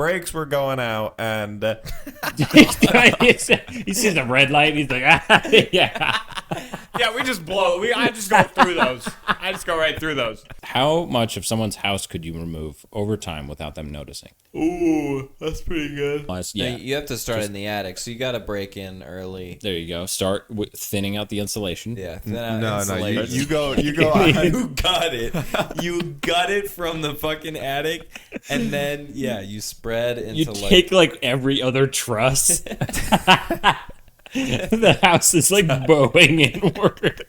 brakes were going out, and he sees the red light. And he's like, yeah. yeah, we just blow. I just go through those. I just go right through those. How much of someone's house could you remove over time without them noticing? Ooh, that's pretty good. Yeah. You have to start in the attic, so you got to break in early. There you go. Start with thinning out the insulation. Yeah, thin out No, insulation. you go. You got it. You got it from the fucking attic, and then you spread into You take like every other truss. The house is like bowing inward.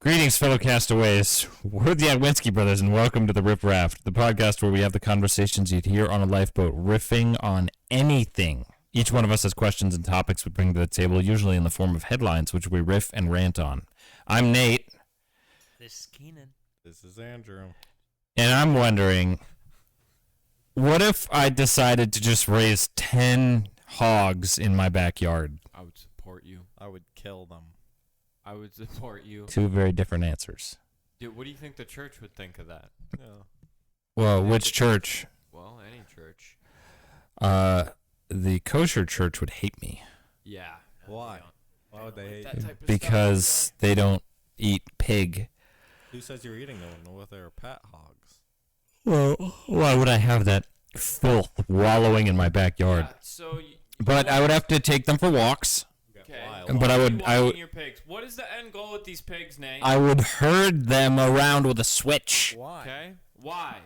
Greetings, fellow castaways. We're the Adwinski brothers, and welcome to the Riff Raft, the podcast where we have the conversations you'd hear on a lifeboat, riffing on anything. Each one of us has questions and topics we bring to the table, usually in the form of headlines, which we riff and rant on. I'm Nate. This is Keenan. This is Andrew. And I'm wondering, what if I decided to just raise 10 hogs in my backyard? I would support you. I would kill them. I would support you. Two very different answers. Dude, what do you think the church would think of that? Yeah. Well, which church? Well, any church. The kosher church would hate me Yeah. Why? Why would they hate That you? type of because stuff. they don't eat pig. Who says you're eating them with their pet hogs? Well, why would I have that filth wallowing in my backyard? Yeah, so But I would have to take them for walks. Okay. But I would- Why are you walking your pigs? What is the end goal with these pigs, Nate? I would herd them around with a switch. Why? Okay. Why?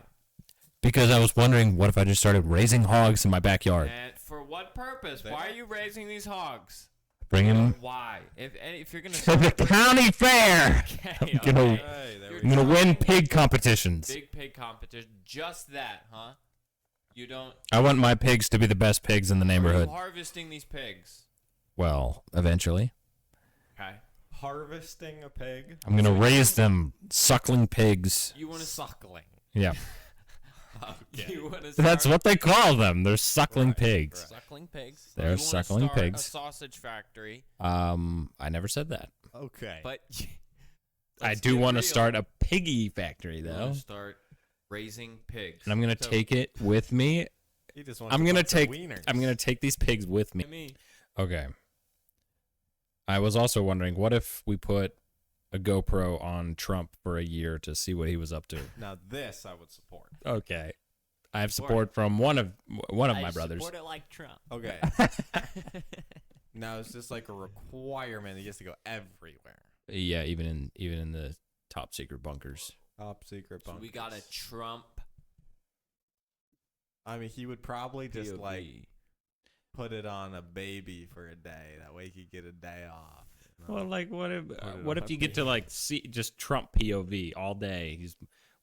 Because I was wondering, what if I just started raising hogs in my backyard? And for what purpose? Why are you raising these hogs? Bring them Why? If you're gonna to the county fair. okay, I'm gonna- okay. Hey, there You're we I'm go. gonna win pig competitions. Big pig competition. Just that, huh? You don't. I want my pigs to be the best pigs in the Are neighborhood. you harvesting these pigs? Well, eventually. Okay. Harvesting a pig? I'm gonna raise them suckling pigs. You want to suckling. Yeah. You want to That's what they call them. They're suckling pigs. suckling pigs. They're You wanna suckling start pigs. A sausage factory, I never said that. Okay. but I let's do get want to real. start a piggy factory You though. wanna start raising pigs, And I'm gonna So, take it with me. He just wants I'm a gonna bunch of take wieners. I'm gonna take these pigs with me. me. Okay. I was also wondering, what if we put a GoPro on Trump for a year to see what he was up to? Now this I would support. Okay. I have support from one of my brothers. Support it like Trump. Okay. Now it's just like a requirement. He gets to go everywhere. Yeah, even in the top secret bunkers. Top secret So bunkers. we got a Trump. I mean, he would probably just POV. like put it on a baby for a day. That way he could get a day off. you know? Well, like what if it on you get to like see just Trump POV all day? He's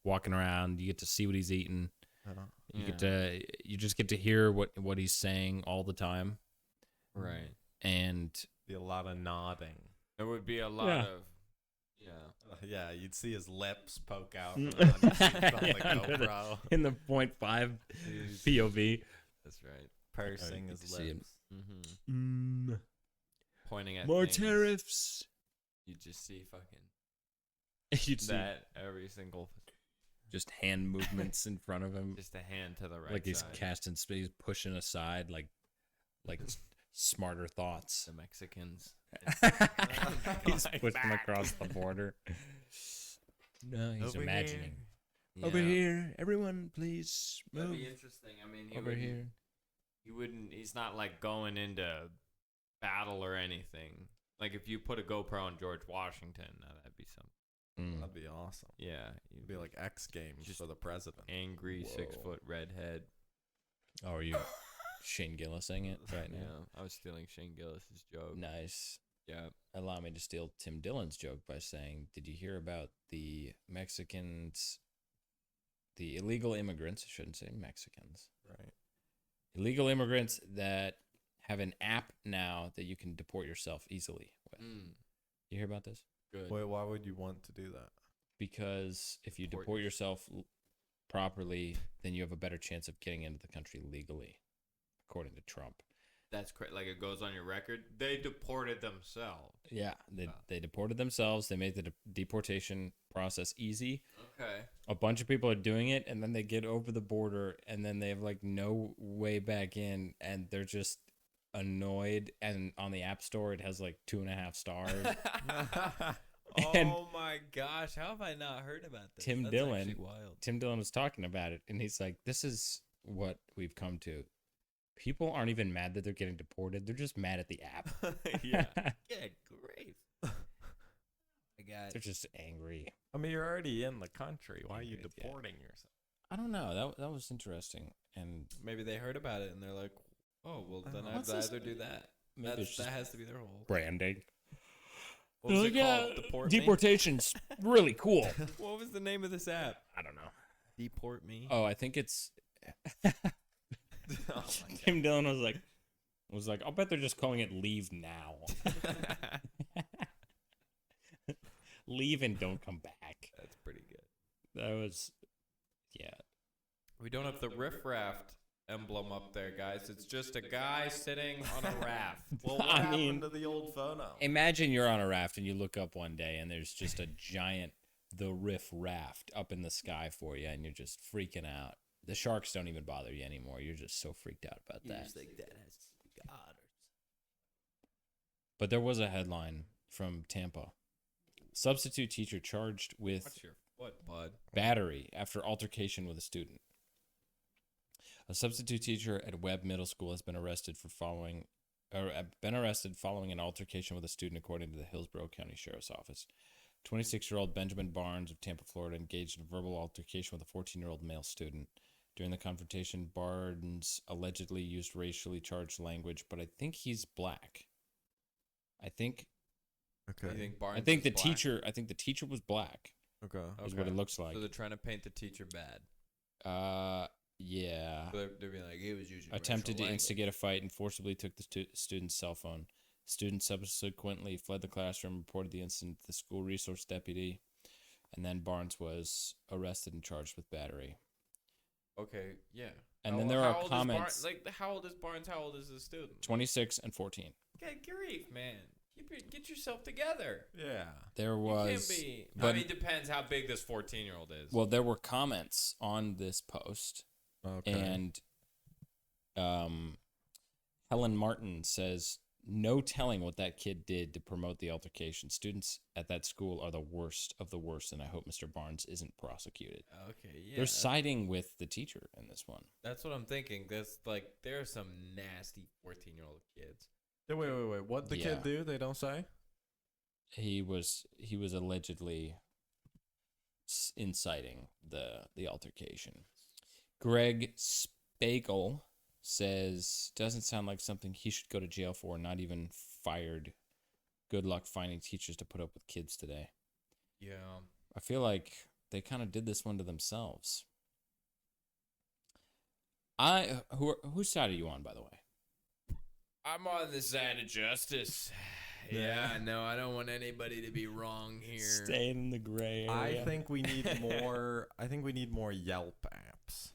walking around. You get to see what he's eating. I don't- You just get to hear what he's saying all the time, Right. and be a lot of nodding. There would be a lot Yeah. of. Yeah. Yeah, you'd see his lips poke out Mm. from on the Yeah, under the- GoPro, in the 0.5 POV. That's right. pursing you his get to see him. lips. Mm-hmm. Pointing at More things. tariffs. You just see fucking You'd see that every single. just hand movements in front of him, Just a hand to the right. like he's side. casting space, pushing aside, like smarter thoughts. The Mexicans. He's Like pushing that. across the border. No, he's Over imagining. here. Over here, everyone, please That'd move be interesting. I mean, he over wouldn't- here. He wouldn't. He's not like going into battle or anything. Like if you put a GoPro on George Washington, now that'd be something. Mm. That'd be awesome. Yeah, It'd be like X Games Just for the president. angry Whoa. 6-foot redhead. Oh, are you Shane Gillising it right Yeah, now? I was stealing Shane Gillis's joke. Nice. Yeah. Allow me to steal Tim Dillon's joke by saying, did you hear about the Mexicans, the illegal immigrants, I shouldn't say Mexicans, Right. illegal immigrants that have an app now that you can deport yourself easily with. You hear about this? Good. Wait, why would you want to do that? Because if you Deport deport yourself properly, then you have a better chance of getting into the country legally, according to Trump. That's crazy. Like it goes on your record. They deported themselves. Yeah, they deported themselves. They made the deportation process easy. Okay. A bunch of people are doing it, and then they get over the border, and then they have like no way back in, and they're just annoyed. And on the App Store, it has like 2.5 stars. And oh my gosh, how have I not heard about this? Tim That's Dillon- actually wild. Tim Dillon was talking about it, and he's like, "This is what we've come to. People aren't even mad that they're getting deported; they're just mad at the app. yeah. Good grief. I got They're just angry." I mean, you're already in the country. Why are you Yeah. deporting yourself? I don't know. That was interesting, and maybe they heard about it and they're like, oh, well, then I'd What's this? rather do that. maybe it's That just has to be their whole. branding. What was They're it like, called? "Yeah, Deport Me? deportation's really cool." What was the name of this app? I don't know. Deport Me. Oh, I think it's. Oh my Tim Dillon was like, "I'll bet they're just calling it Leave Now." Leave and don't come back. That's pretty good. That was, yeah. We don't have the Riff Raft emblem up there, guys. It's just a guy sitting on a raft. Well, what I happened mean- to the old phono? Imagine you're on a raft and you look up one day and there's just a giant, the Riff Raft up in the sky for you, and you're just freaking out. The sharks don't even bother you anymore. You're just so freaked out about that. Like that has to be God. But there was a headline from Tampa. Substitute teacher charged with What's your foot, bud? battery after altercation with a student. A substitute teacher at Webb Middle School has been arrested following an altercation with a student, according to the Hillsborough County Sheriff's Office. 26-year-old Benjamin Barnes of Tampa, Florida, engaged in a verbal altercation with a 14-year-old male student. During the confrontation, Barnes allegedly used racially charged language, but I think he's black. I think You Okay. think Barnes I think is the black? teacher was black. Okay. Is what it looks like. So they're trying to paint the teacher bad. Yeah. So they're being like, he was using Attempted to racial instigate a fight and forcibly took the student's cell phone. Student subsequently fled the classroom, reported the incident to the school resource deputy, and then Barnes was arrested and charged with battery. Okay, yeah. And then there are how old is comments. how old is Barnes? How old is the student? 26 and 14. Good grief, man. Get yourself together. Yeah. There You was, can't be. I but- mean, depends how big this 14-year-old is. well, there were comments on this post, Okay. and Helen Martin says, "No telling what that kid did to promote the altercation. Students at that school are the worst of the worst, and I hope Mr. Barnes isn't prosecuted." Okay, yeah. They're siding with the teacher in this one. That's what I'm thinking. That's like, there are some nasty 14-year-old kids. Yeah, wait. What'd the Yeah. kid do? They don't say? He was allegedly inciting the altercation. Greg Spagel says, "Doesn't sound like something he should go to jail for, not even fired. Good luck finding teachers to put up with kids today." Yeah. I feel like they kind of did this one to themselves. Whose side are you on, by the way? I'm on the side of justice. Yeah, no, I don't want anybody to be wrong here. Staying in the gray area. I think we need more. I think we need more Yelp apps,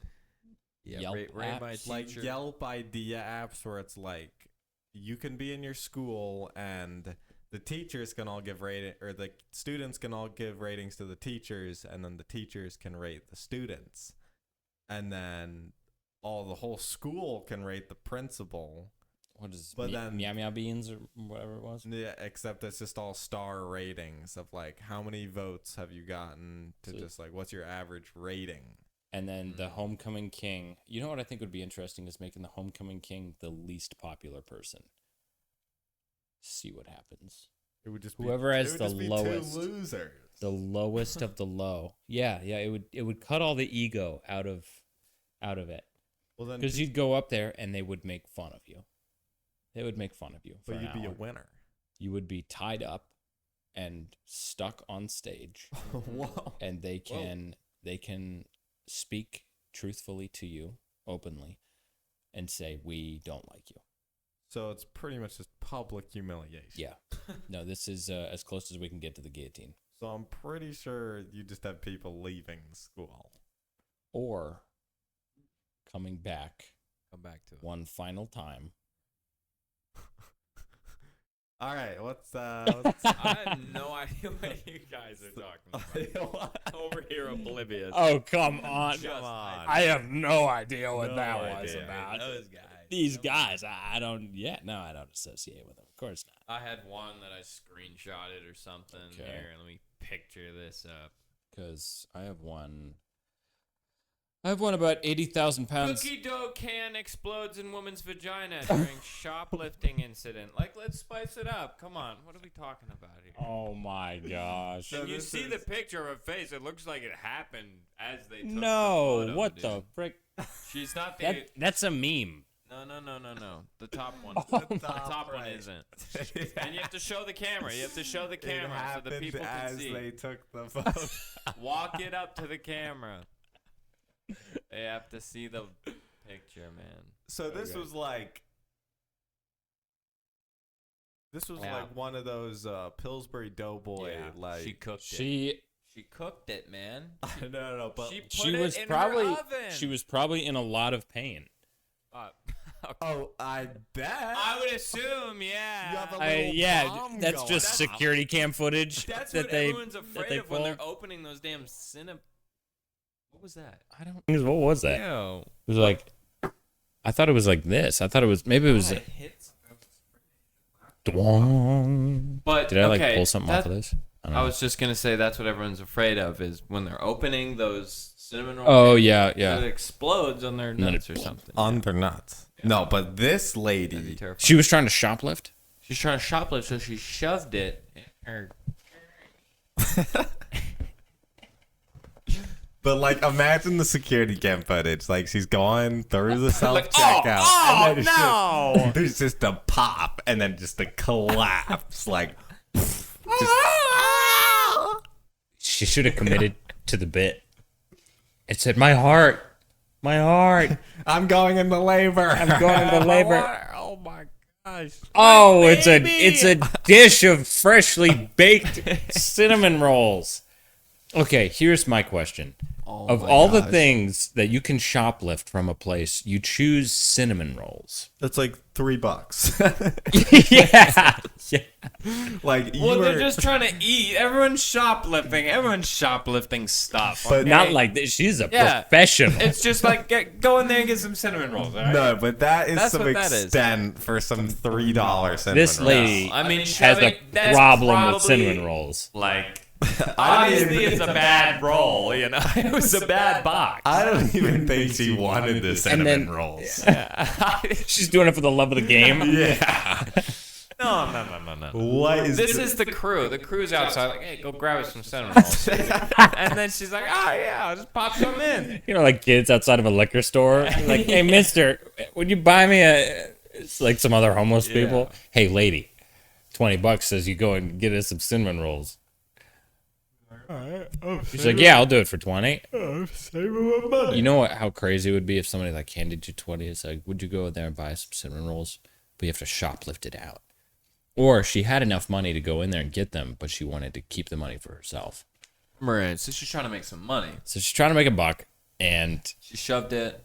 Yeah, Yelp rate my apps? teacher. like Yelp idea apps, where it's like you can be in your school and the teachers can all give rating, or the students can all give ratings to the teachers, and then the teachers can rate the students, and then the whole school can rate the principal. What is But then- Meow Meow Beans or whatever it was? Yeah, except it's just all star ratings of like how many votes have you gotten to So- just like what's your average rating. And then the Homecoming King. You know what I think would be interesting is making the Homecoming King the least popular person. See what happens. It would just Whoever be, has it would the just be lowest. two losers. The lowest of the low. Yeah, it would cut all the ego out of it. Well then, Because you'd go up there and they would make fun of you. They would make fun of you for but an you'd be a hour. winner. You would be tied up and stuck on stage, Whoa. and they can speak truthfully to you openly and say, "We don't like you." So it's pretty much just public humiliation. Yeah. No, this is as close as we can get to the guillotine. So I'm pretty sure you just have people leaving school. Or coming back Come back to it. one final time All right, what's I have no idea what you guys are talking about. Over here, oblivious. Oh, come on. Come on. I have no idea what No that idea. was about. Those guys. These guys, I don't. Yeah, no, I don't associate with them. Of course not. I had one that I screenshotted or something. Okay. Here, let me picture this up. Because I have one. I have one about 80,000 pounds. Cookie dough can explodes in woman's vagina during shoplifting incident. Like, let's spice it up. Come on, what are we talking about here? Oh my gosh. And you see the picture of her face. It looks like it happened as they took the No, photo, what dude. the frick? She's not the. That's a meme. No. The top one. Oh the my top one right. isn't. And you have to show the camera. You have to show the It camera so the happened people can as see. they took the photo. Walk it up to the camera. They have to see the picture, man. So this was like. This was Yeah. like one of those Pillsbury Doughboy like. she cooked it. She She cooked it, man. no, but She put she it was in probably her oven. she was probably in a lot of pain. Okay. oh, I bet. I would assume, yeah. You have a little Yeah, bomb that's going just off. security cam footage That's that what they everyone's afraid they of when they're pulled. opening those damn What was that? I don't. What was that? Ew. It was like. I thought it was like this. I thought it was maybe it was. It hits. Dwong. But Did I like okay, pull something off of this? I was just gonna say that's what everyone's afraid of is when they're opening those cinnamon rolls. Oh yeah, yeah. It explodes on their then nuts it- or something. On their nuts. No, but this That'd be lady. terrifying. She was trying to shoplift. She's trying to shoplift, so she shoved it in her. But like, imagine the security cam footage. Like, she's going through the self Like, checkout. oh, and then it's there's just a pop, and then just a collapse. Like, just, She should have committed to the bit. It said, "My heart, my heart." I'm going into labor. I'm going into labor. Oh my gosh. Oh, it's a dish of freshly baked cinnamon rolls. Okay, here's my question. Of all the things that you can shoplift from a place, you choose cinnamon rolls. That's like $3. yeah. Yeah. Like, you Well, were, they're just trying to eat. Everyone's shoplifting. Everyone's shoplifting stuff. But okay? Not like this. She's a Yeah. professional. It's just like go in there and get some cinnamon rolls. All right? no, but that is That's some what that is. extent for some $3 cinnamon This rolls. lady I mean, has shoving- a that's problem with probably, cinnamon rolls. Like, I don't obviously, even- it's a bad roll. You know, it was a bad box. I don't even think she wanted the cinnamon rolls. She's doing it for the love of the game. Yeah. No. What is This is the crew. The crew's outside, like, hey, go grab us some cinnamon rolls. And then she's like, oh yeah, I'll just pop some in. You know, like kids outside of a liquor store. Like, hey, mister, would you buy me a... It's like some other homeless people. Hey, lady, $20 says you go and get us some cinnamon rolls. She's like, yeah, I'll do it for 20. You know what? How crazy it would be if somebody like handed you 20. It's like, would you go in there and buy some cinnamon rolls? But you have to shoplift it out. Or she had enough money to go in there and get them, but she wanted to keep the money for herself. Right. So she's trying to make some money. So she's trying to make a buck, and She shoved it.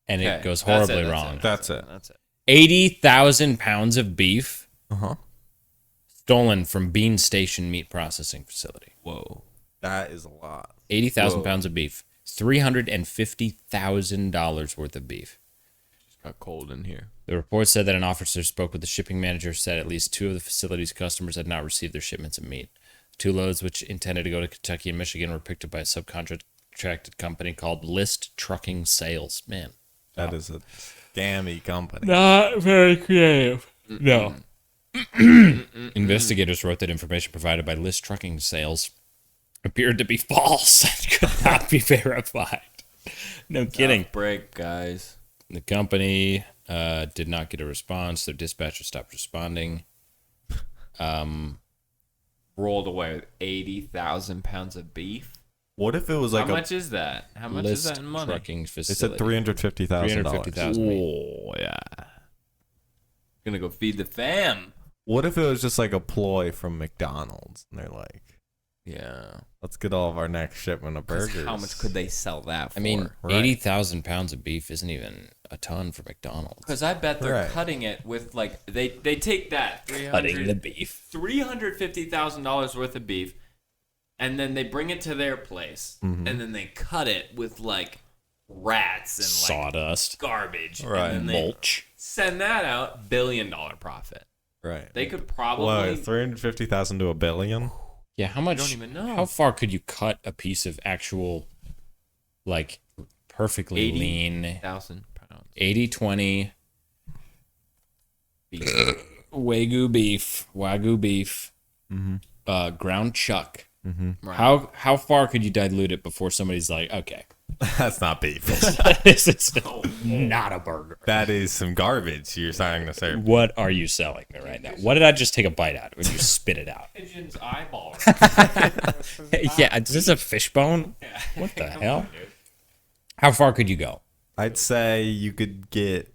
it Okay, goes that's horribly it, wrong. That's it. That's it. 80,000 pounds of beef Uh-huh. stolen from Bean Station meat processing facility. Whoa. That is a lot. 80,000 Whoa. pounds of beef. $350,000 worth of beef. Got cold in here. The report said that an officer spoke with the shipping manager, said at least 2 of the facility's customers had not received their shipments of meat. 2 loads, which intended to go to Kentucky and Michigan, were picked up by a subcontracted company called List Trucking Sales. Man. That is a scammy company. Not very creative. No. Investigators wrote that information provided by List Trucking Sales appeared to be false and could not be verified. No kidding. Tough break, guys. The company did not get a response. Their dispatcher stopped responding. Rolled away with 80,000 pounds of beef. What if it was like How much is that? How much is List that in money? Trucking They facility. said $350,000. $350,000. Oh, yeah. Gonna go feed the fam. What if it was just like a ploy from McDonald's, and they're like, Yeah. Let's get all of our next shipment of 'Cause burgers. how much could they sell that for? I mean, Right. 80,000 pounds of beef isn't even a ton for McDonald's. Because I bet they're Right. cutting it with like they take that Cutting the beef. $350,000 worth of beef, and then they bring it to their place, Mhm. and then they cut it with like rats and like Sawdust. garbage, Right. And then they Mulch. send that out, $1 billion profit. Right. They could probably. Whoa, 350,000 to $1 billion? Yeah, how much? don't even know. How far could you cut a piece of actual, like, perfectly 80. lean 1,000 pounds. 80/20 Beef. Wagyu beef, Mm-hmm. ground chuck. Mm-hmm. Right. How far could you dilute it before somebody's like, okay, That's not beef. this is not a burger. That is some garbage you're trying to say. What are you selling me right now? What did I just take a bite out of? And you spit it out? Pigeon's eyeball. Yeah, is this a fish bone? What the hell? How far could you go? I'd say you could get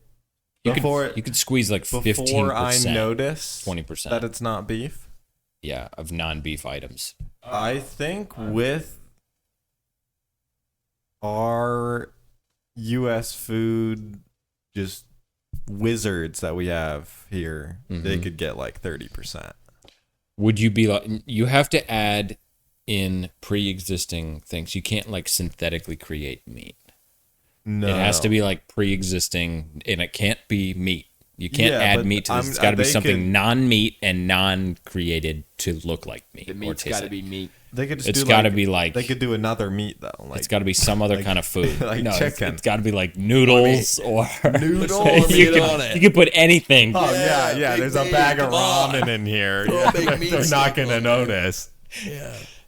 You before could squeeze like 15%. before I notice 20%. that it's not beef. Yeah, of non-beef items. I think with our U.S. food, just wizards that we have here, they Mhm. could get like 30%. Would you be like, you have to add in pre-existing things. You can't like synthetically create meat. No, It has to be like pre-existing, and it can't be meat. You can't Yeah, add but meat to this. I'm- It's got to be they something could- non-meat and non-created to look like meat. The or meat's taste got to like be meat. They could just It's do got to like, be like they could do another meat though. Like it's got to be some other like- kind of food. like no, chicken. It's got to be like noodles or Noodle you, meat can, you can put anything. Oh yeah. big There's a meat, bag of come on. ramen in here. Throw a Yeah, big meat they're not stick gonna on notice.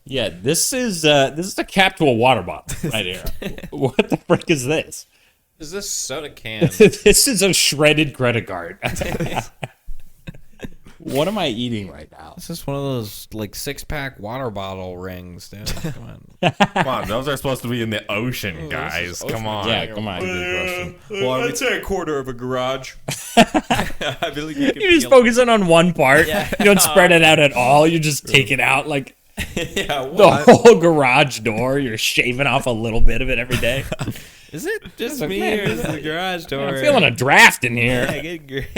Yeah, this is a cap to a water bottle right here. What the frick is this? Is this soda can? This is a shredded credit card. What am I eating right now? This is one of those like 6-pack water bottle rings, dude. Come on. Come on, those are supposed to be in the ocean, guys. Come on. Yeah, come on. Well, I'd say a quarter of a garage. I believe you can You're just feel- focusing on one part. Yeah. You don't spread it out at all. You just take it out like Yeah, the whole garage door. You're shaving off a little bit of it every day. Is it just like, me man, or is it the garage door? I'm feeling a draft in here. Yeah, good great.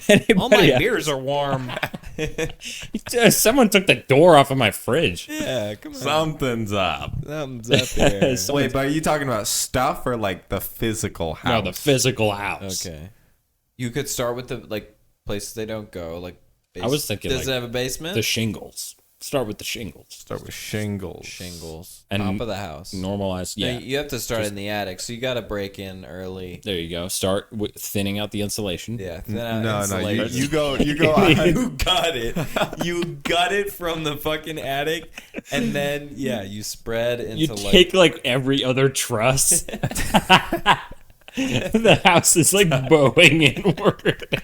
Anybody All my else? beers are warm. Someone took the door off of my fridge. Yeah, come on. Something's up. Something's up here. Wait, but are you talking about stuff or like the physical house? No, the physical house. Okay. You could start with the like places they don't go. Like I was thinking, does like, it have a basement? The shingles. Start with the shingles. Start with shingles. Shingles. And Top of the house. Normalize. No, Yeah. you have to start in the attic, so you got to break in early. There you go. Start with thinning out the insulation. Yeah. No, you insulation. go. You got it. You got it from the fucking attic, and then you spread into You take like every other truss. The house is like bowing inward.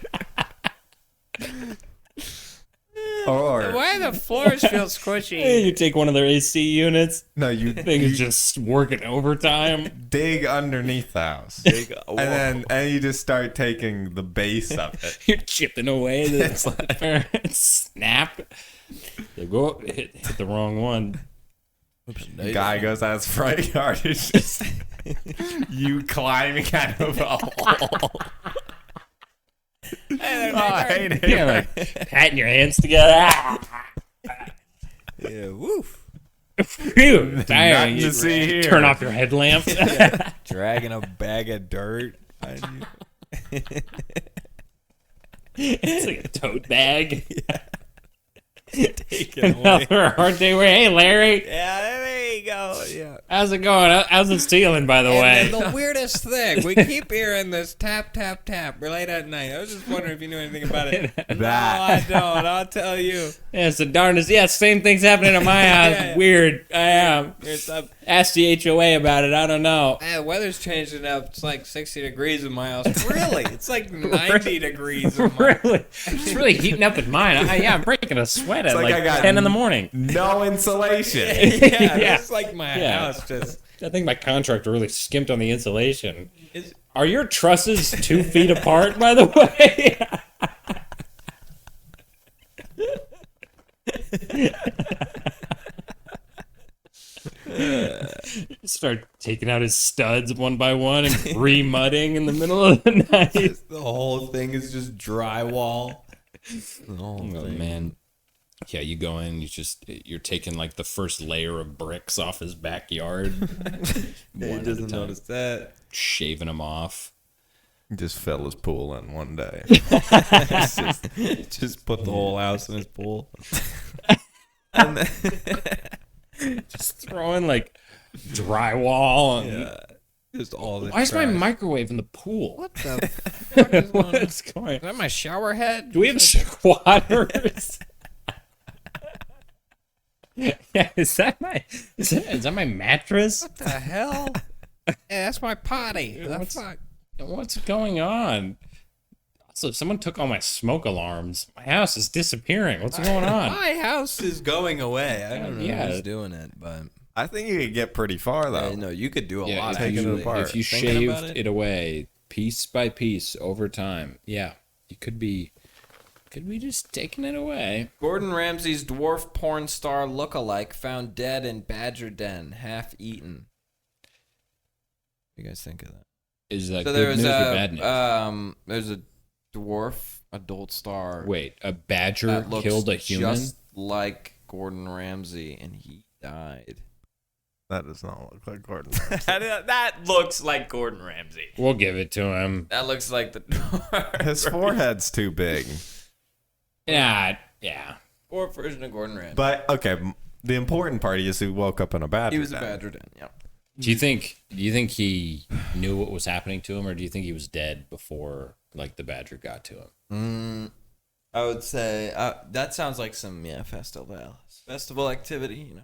Or Why the floors feel squishy? You take one of their AC units. no, you Thing is just working overtime. dig underneath the house, and you just start taking the base of it. You're chipping away. The snap. You go hit the wrong one. Guy goes out his front yard. It's just you climbing out of a hole. Oh, hey, neighbor. Yeah, like patting your hands together. Yeah, woof. Phew, tiring. Nothing You to see here. turn off your headlamp. Dragging a bag of dirt. It's like a tote bag. Take it away. Another hard day where, hey, Larry, Yeah, there you go. Yeah. how's it going? How's it stealing, by the way? And then the weirdest thing, we keep hearing this tap, tap, tap late at night. I was just wondering if you knew anything about it. No, I don't. I'll tell you. Yeah, it's the darndest. Yeah, same thing's happening at my house. Yeah. Weird. I am. Here's up. Ask the HOA about it. I don't know. The weather's changing up. It's like 60 degrees in my house. Really? It's like 90 degrees in my Really? It's really heating up in mine. I'm breaking a sweat at like like I got 10 in the morning. No insulation. Yeah, Yeah. it's like my Yeah. house just. I think my contractor really skimped on the insulation. It's, Are your trusses 2 feet apart, by the way? start taking out his studs one by one and re-mudding in the middle of the night. The whole thing is just drywall. The whole Oh thing. man. Yeah, you go in, you're taking like the first layer of bricks off his backyard. He one at a doesn't time, notice that. shaving him off. Just fill his pool in one day. Just put the whole house in his pool. And then, Just throwing like drywall and yeah, just all the why is my trash. microwave in the pool? What the fuck is going on? What's going Is that my shower head? Do we have squatters? Yeah, is that my mattress? What the hell? Yeah, that's my potty. The What's- fuck? What's going on? Also, someone took all my smoke alarms. My house is disappearing. What's going on? My house is going away. I don't know Yeah. who's doing it, but I think you could get pretty far though. no, you could do a Yeah, lot. if taking it you, apart. if you Thinking about shaved it? it away piece by piece over time, yeah, you could be just taking it away. Gordon Ramsay's dwarf porn star lookalike found dead in Badger Den, half eaten. What do you guys think of that? Is that So good there was news or bad news? there's a dwarf adult star. Wait, a badger that looks killed a human? just like Gordon Ramsay, and he died. That does not look like Gordon. That looks like Gordon Ramsay. We'll give it to him. That looks like the dwarf. His forehead's too big. Yeah. Dwarf version of Gordon Ramsay. But okay, the important part is he woke up in a badger. He was a den. Badger Den. Yeah. Do you think he knew what was happening to him, or do you think he was dead before like the badger got to him? I would say that sounds like some festival activity. You know.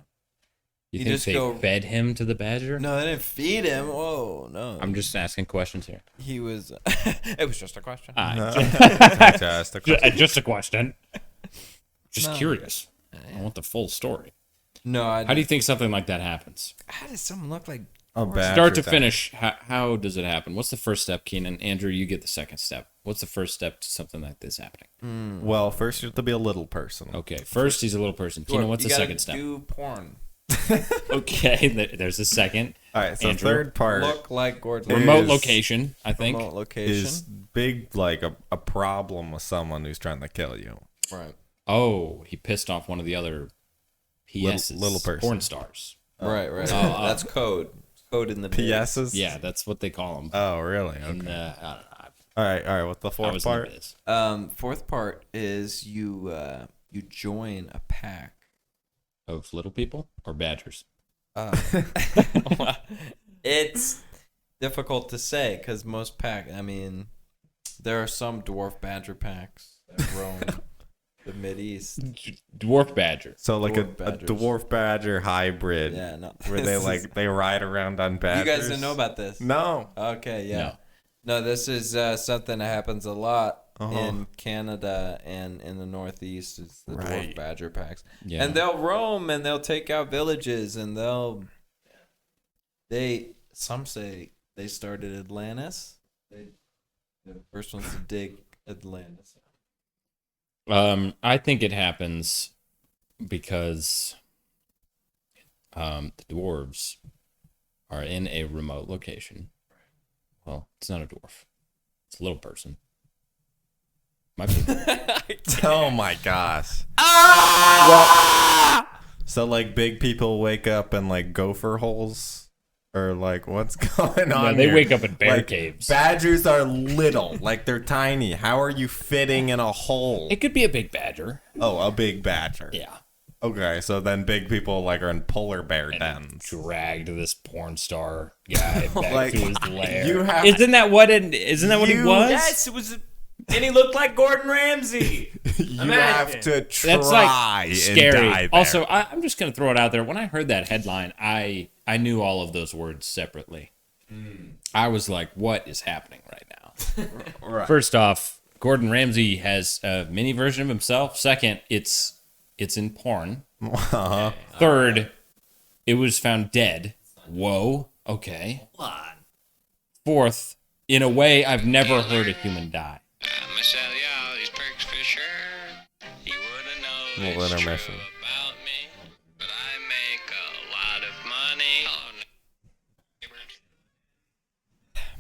You You think just they go- fed him to the badger? No, they didn't feed him. Whoa, no. I'm just asking questions here. He was. It was just a question. Just a question. Just a question. Just No. curious. I want the full story. No, I. How do you think something like that happens? How does someone look like? A badger Start to den. finish, how does it happen? What's the first step, Keenan? Andrew, you get the second step. What's the first step to something like this happening? Well, first you have to be a little person. Okay, first he's a little person. Keenan, what's You the gotta second step? Do porn. Okay, there's a second. All right, so Andrew, third part Look like Gordon. Remote is- location, I think. Remote location. is big, like a problem with someone who's trying to kill you. Right. Oh, he pissed off one of the other PSs, Little person. porn stars. Right. Oh, That's code. Code in the biz. PSs? Yeah, that's what they call them. Oh, really? Okay. And, I don't know. All right. What's the I fourth was in the part? biz. Fourth part is you join a pack. Of little people or badgers? It's difficult to say because most there are some dwarf badger packs that roam the Mideast. Dwarf badger. So like a Dwarf badgers. dwarf badger hybrid, Yeah, no. where they ride around on You badgers. guys didn't know about this? No. Okay, yeah. No. No, this is something that happens a lot Uh-huh. in Canada and in the Northeast. Is the dwarf Right. badger packs, Yeah. and they'll roam and they'll take out villages and some say they started Atlantis. The first ones to dig Atlantis. I think it happens because the dwarves are in a remote location. Well, it's not a dwarf. It's a little person. Might be. Oh my gosh. So like big people wake up in like gopher holes, or like what's going on? No, they here? wake up in bear Like, caves. Badgers are little, like they're tiny. How are you fitting in a hole? It could be a big badger. Oh, a big badger. Yeah. Okay, so then big people like are in polar bear And dens. dragged this porn star guy back Like, to his lair. you have- Isn't that what he was? Yes, it was. And he looked like Gordon Ramsay. You Imagine. have to try That's like and scary. die there. Also, I'm just gonna throw it out there. When I heard that headline, I knew all of those words separately. I was like, "What is happening right now?" Right. First off, Gordon Ramsay has a mini version of himself. Second, it's in porn. Uh-huh. Third, it was found dead. Whoa. Okay. Fourth, in a way I've never heard a human die. Michelle, y'all, these perks for sure. You wouldn't know Little it's true intermission. about me, but I make a lot of money.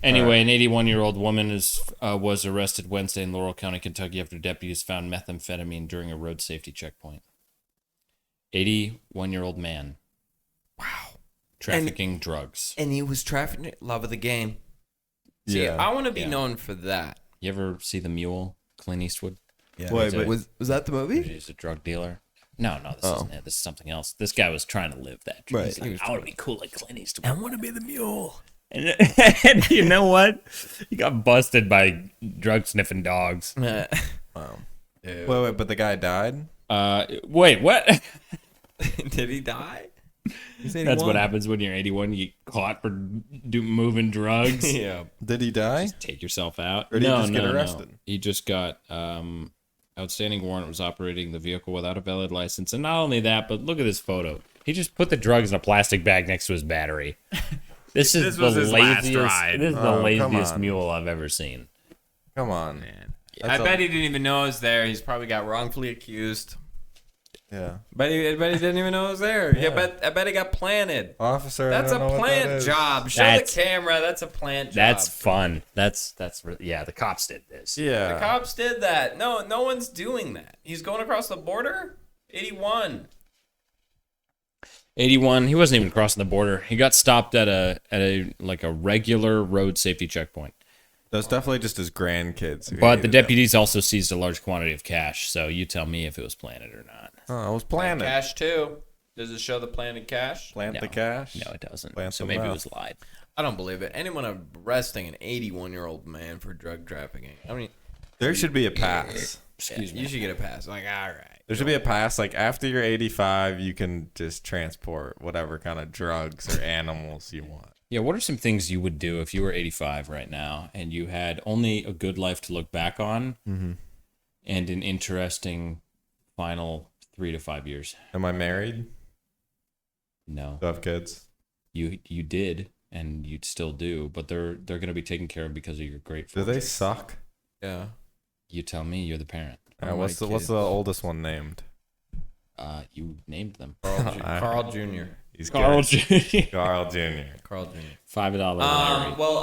Anyway, an 81-year-old woman was arrested Wednesday in Laurel County, Kentucky after deputies found methamphetamine during a road safety checkpoint. 81-year-old man. Wow. Trafficking drugs. And he was trafficking. Love of the game. See, Yeah. I want to be known for that. You ever see The Mule, Clint Eastwood? Yeah. Wait, but was that the movie? He's a drug dealer. No, this isn't it. This is something else. This guy was trying to live that dream. Right. He's like, I want to be cool like Clint Eastwood. I want to be the mule. And you know what? He got busted by drug sniffing dogs. Wow. Wait, but the guy died? Wait, what? Did he die? That's what happens when you're 81. You get caught for moving drugs. Yeah. Did he die? Take yourself out. Or did he just get arrested? He just got outstanding warrant, was operating the vehicle without a valid license. And not only that, but look at this photo. He just put the drugs in a plastic bag next to his battery. This is was his last laziest. ride. This is the Oh, come laziest on. mule I've ever seen. Come on. Man. That's I bet he didn't even know it was there. He's probably got Wrongfully accused. Yeah. I bet he didn't even know it was there. Yeah. I bet he got planted. Officer, That's I a don't know what that plant is. job. Show That's- the camera. That's a plant job. That's fun. Yeah, the cops did this. Yeah. The cops did that. No one's doing that. He's going across the border. 81. 81. He wasn't even crossing the border. He got stopped at a regular road safety checkpoint. That's definitely just his grandkids. who But the hated him. deputies also seized a large quantity of cash. So you tell me if it was planted or not. Oh, I was planted. Cash too. Does it show the planted cash? Plant No. the cash? No, it doesn't. Plant So some maybe it mouth. was lied. I don't believe it. Anyone arresting an 81-year-old man for drug trafficking? I mean, There should be a pass. Excuse me. you should get a pass. Like, all right. There should be a pass. Like, after you're 85, you can just transport whatever kind of drugs or animals you want. Yeah, what are some things you would do if you were 85 right now and you had only a good life to look back on Mm-hmm. and an interesting final 3 to 5 years? Am I married? No. Do I have kids? You did and you still do, but they're going to be taken care of because of your great Do fortune. they suck? Yeah. You tell me, you're the parent. Oh, What's my the kids. oldest one named? You named them. Carl Jr. He's Carl good. Jr. Carl Jr. Carl Jr. $5. Well,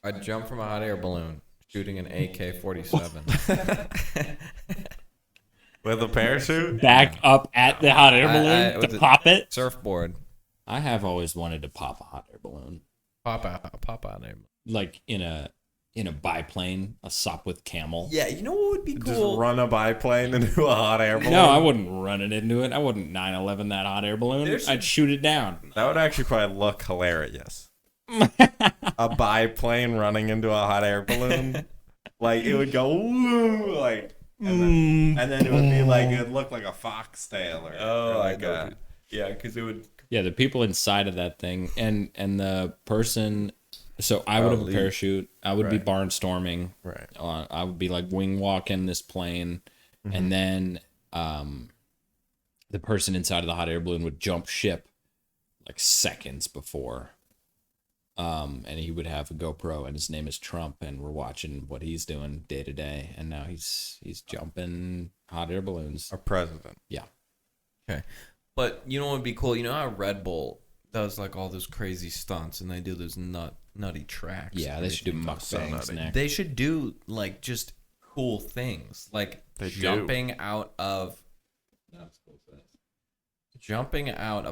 I'd jump from a hot air balloon shooting an AK-47. With a parachute? Back up at the hot air I- balloon with to the- pop it. Surfboard. I have always wanted to pop a hot air balloon, Pop out there. like in a biplane, a Sopwith Camel. Yeah, you know what would be Just cool? run a biplane into a hot air balloon? No, I wouldn't run it into it. I wouldn't 9/11 that hot air balloon. There's I'd shoot it down. That would actually probably look hilarious. A biplane running into a hot air balloon. Like, it would go, woo, like, and then it would be like, it would look like a foxtail or like a... Yeah, because it would. Yeah, the people inside of that thing, and the person. So I would have a Leave. parachute. I would be Right. barnstorming. Right. I would be like wing walking this plane, and then the person inside of the hot air balloon would jump ship like seconds before. And he would have a GoPro, and his name is Trump, and we're watching what he's doing day to day, and now he's jumping hot air balloons. Our president. But you know what would be cool? You know how Red Bull does like all those crazy stunts, and they do those nutty tracks. Yeah, and they should do everything. mukbangs nutty. next. They should do like just cool things, like They do. jumping out of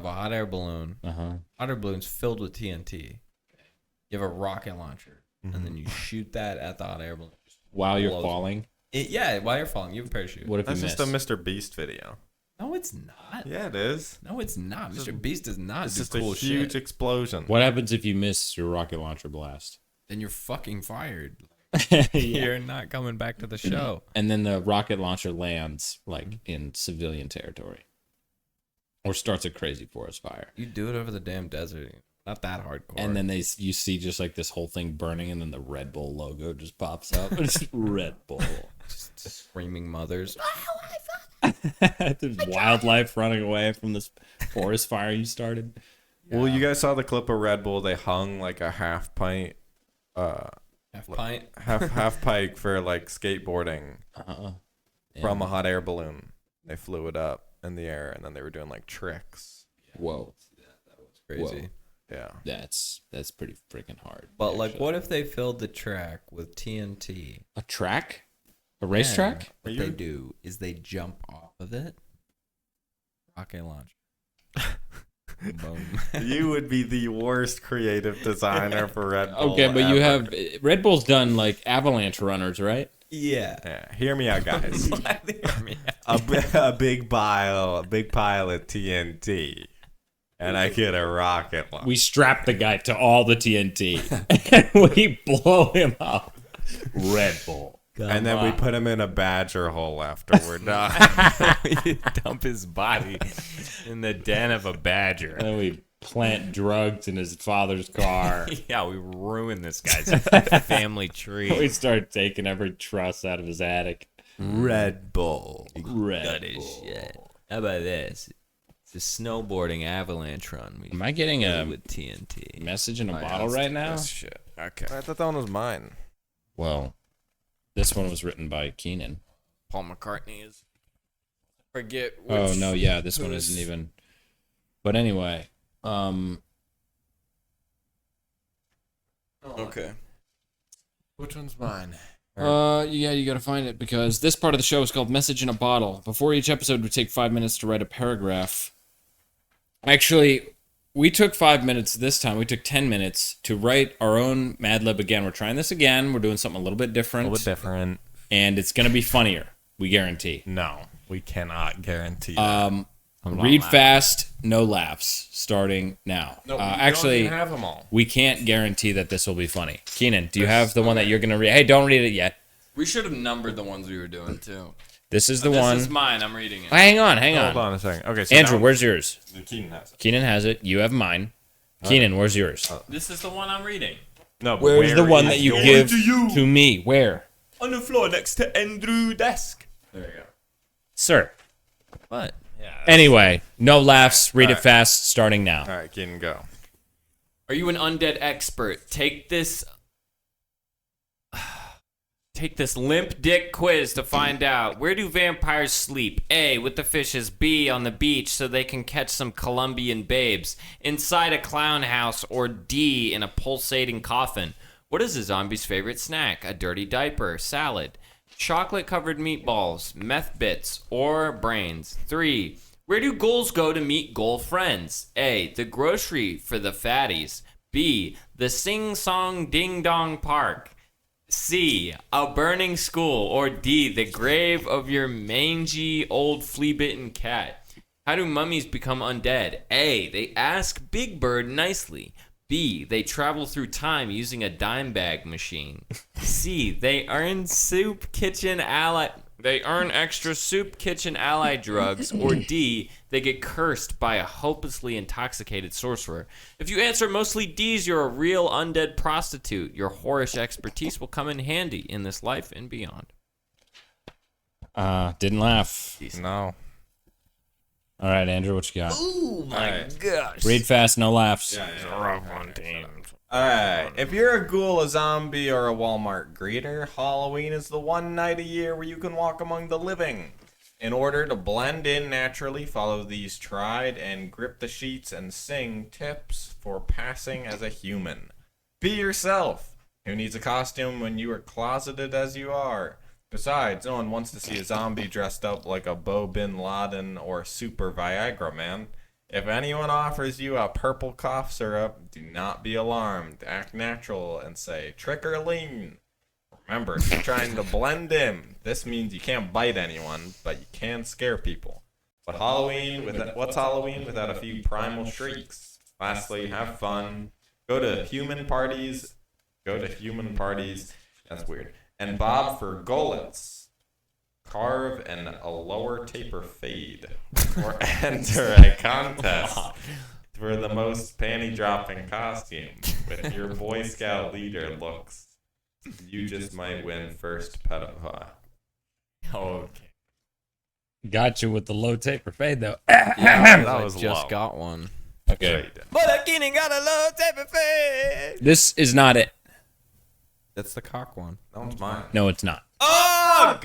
a hot air balloon. Hot air balloon's filled with TNT. You have a rocket launcher, and then you shoot that at the hot air balloon. While you're blows. falling, While you're falling, you have a parachute. what if That's you just miss? a Mr. Beast video. No, it's not. Yeah, it is. No, it's not. Mr. Beast does not It's do just cool a huge shit. explosion. What happens if you miss your rocket launcher blast? Then you're fucking fired. Yeah. You're not coming back to the show. And then the rocket launcher lands like in civilian territory, or starts a crazy forest fire. You do it over the damn desert. Not that hardcore. And then you see just like this whole thing burning, and then the Red Bull logo just pops up. It's Red Bull. just screaming mothers. There's wildlife running away from this forest fire you started. Well, you guys saw the clip of Red Bull. They hung like a half pint, Half pint. half pike for like skateboarding from a Yeah. hot air balloon. They flew it up in the air, and then they were doing like tricks. Whoa. Crazy. Yeah. That's pretty freaking hard. But like, actually. what if they filled the track with TNT? A track? A racetrack? And what they do is they jump off of it. Rocket launch. Boom. You would be the worst creative designer for Red Bull. Okay, but you ever. have Red Bull's done like avalanche runners, right? Yeah. Hear me out, guys. a big pile of TNT, and I get a rocket launch. We strap the guy to all the TNT and we blow him up. Red Bull. And then we put him in a badger hole after we're done. We dump his body in the den of a badger. And then we plant drugs in his father's car. Yeah, we ruin this guy's family tree. We start taking every truss out of his attic. Red Bull. Red Good as Bull. shit. How about this? It's a snowboarding avalanche run. We Am I getting do a with TNT? message in a Oh, yeah, bottle let's right do now? this shit. Okay. I thought that one was mine. Well, this one was written by Keenan. Paul McCartney is. Forget. Oh which- no, yeah, this one who's- isn't even. But anyway, Okay. Which one's mine? yeah, you gotta find it because this part of the show is called Message in a Bottle. Before each episode, we take 5 minutes to write a paragraph. Actually, we took 5 minutes this time. We took 10 minutes to write our own Mad Lib again. We're trying this again. We're doing something a little bit different. Different. And it's gonna be funnier. We guarantee. No, we cannot guarantee that. Read fast, no laughs. Starting now. No, actually, don't have them all. we can't guarantee that this will be funny. Keenan, do you have the one that you're gonna read? Hey, don't read it yet. We should have numbered the ones we were doing too. This is the This one. is mine. I'm reading it. Oh, hang on. Hold on a second. Okay, so Andrew, now- where's yours? Keenan has it. Keenan has it. You have mine. Keenan, where's yours? This is the one I'm reading. No, but Where's the where one is that you yours? give to me? Where? On the floor next to Andrew's desk. There you go. Sir. What? Yeah. Anyway, no laughs. Read it Alright. fast. Starting now. All right, Keenan, go. Are you an undead expert? Take this limp dick quiz to find out. Where do vampires sleep? A, with the fishes. B, on the beach so they can catch some Colombian babes. Inside a clown house. Or D, in a pulsating coffin. What is a zombie's favorite snack? A dirty diaper, salad, chocolate-covered meatballs, meth bits, or brains. 3, where do ghouls go to meet ghoul friends? A, the grocery for the fatties. B, the sing-song ding-dong park. C, a burning school. Or D, the grave of your mangy old flea-bitten cat. How do mummies become undead? A, they ask Big Bird nicely. B, they travel through time using a dime bag machine. C, they earn extra soup kitchen ally drugs. Or D, they get cursed by a hopelessly intoxicated sorcerer. If you answer mostly D's, you're a real undead prostitute. Your whorish expertise will come in handy in this life and beyond. Didn't laugh. No. All right, Andrew, what you got? Oh my gosh. Read fast, no laughs. All right. If you're a ghoul, a zombie, or a Walmart greeter, Halloween is the one night a year where you can walk among the living. In order to blend in naturally, follow these tried and grip the sheets and sing tips for passing as a human. Be yourself. Who needs a costume when you are closeted as you are? Besides, no one wants to see a zombie dressed up like a Bo Bin Laden or Super Viagra Man. If anyone offers you a purple cough syrup, do not be alarmed. Act natural and say, trick or lean. Remember, if you're trying to blend in, this means you can't bite anyone, but you can scare people. But what's Halloween without a few primal shrieks? Lastly, have fun. Go to human parties. That's weird. And bob for gullets. Carve a lower taper fade. Or enter a contest for the most panty-dropping costume with your Boy Scout leader looks. You just might win first pedophile. Okay. Got you with the low taper fade, though. Yeah, That I was just low. got one. Okay. But Keenan got a low taper face. This is not it. That's the cock one. That one's mine. No, it's not. Oh!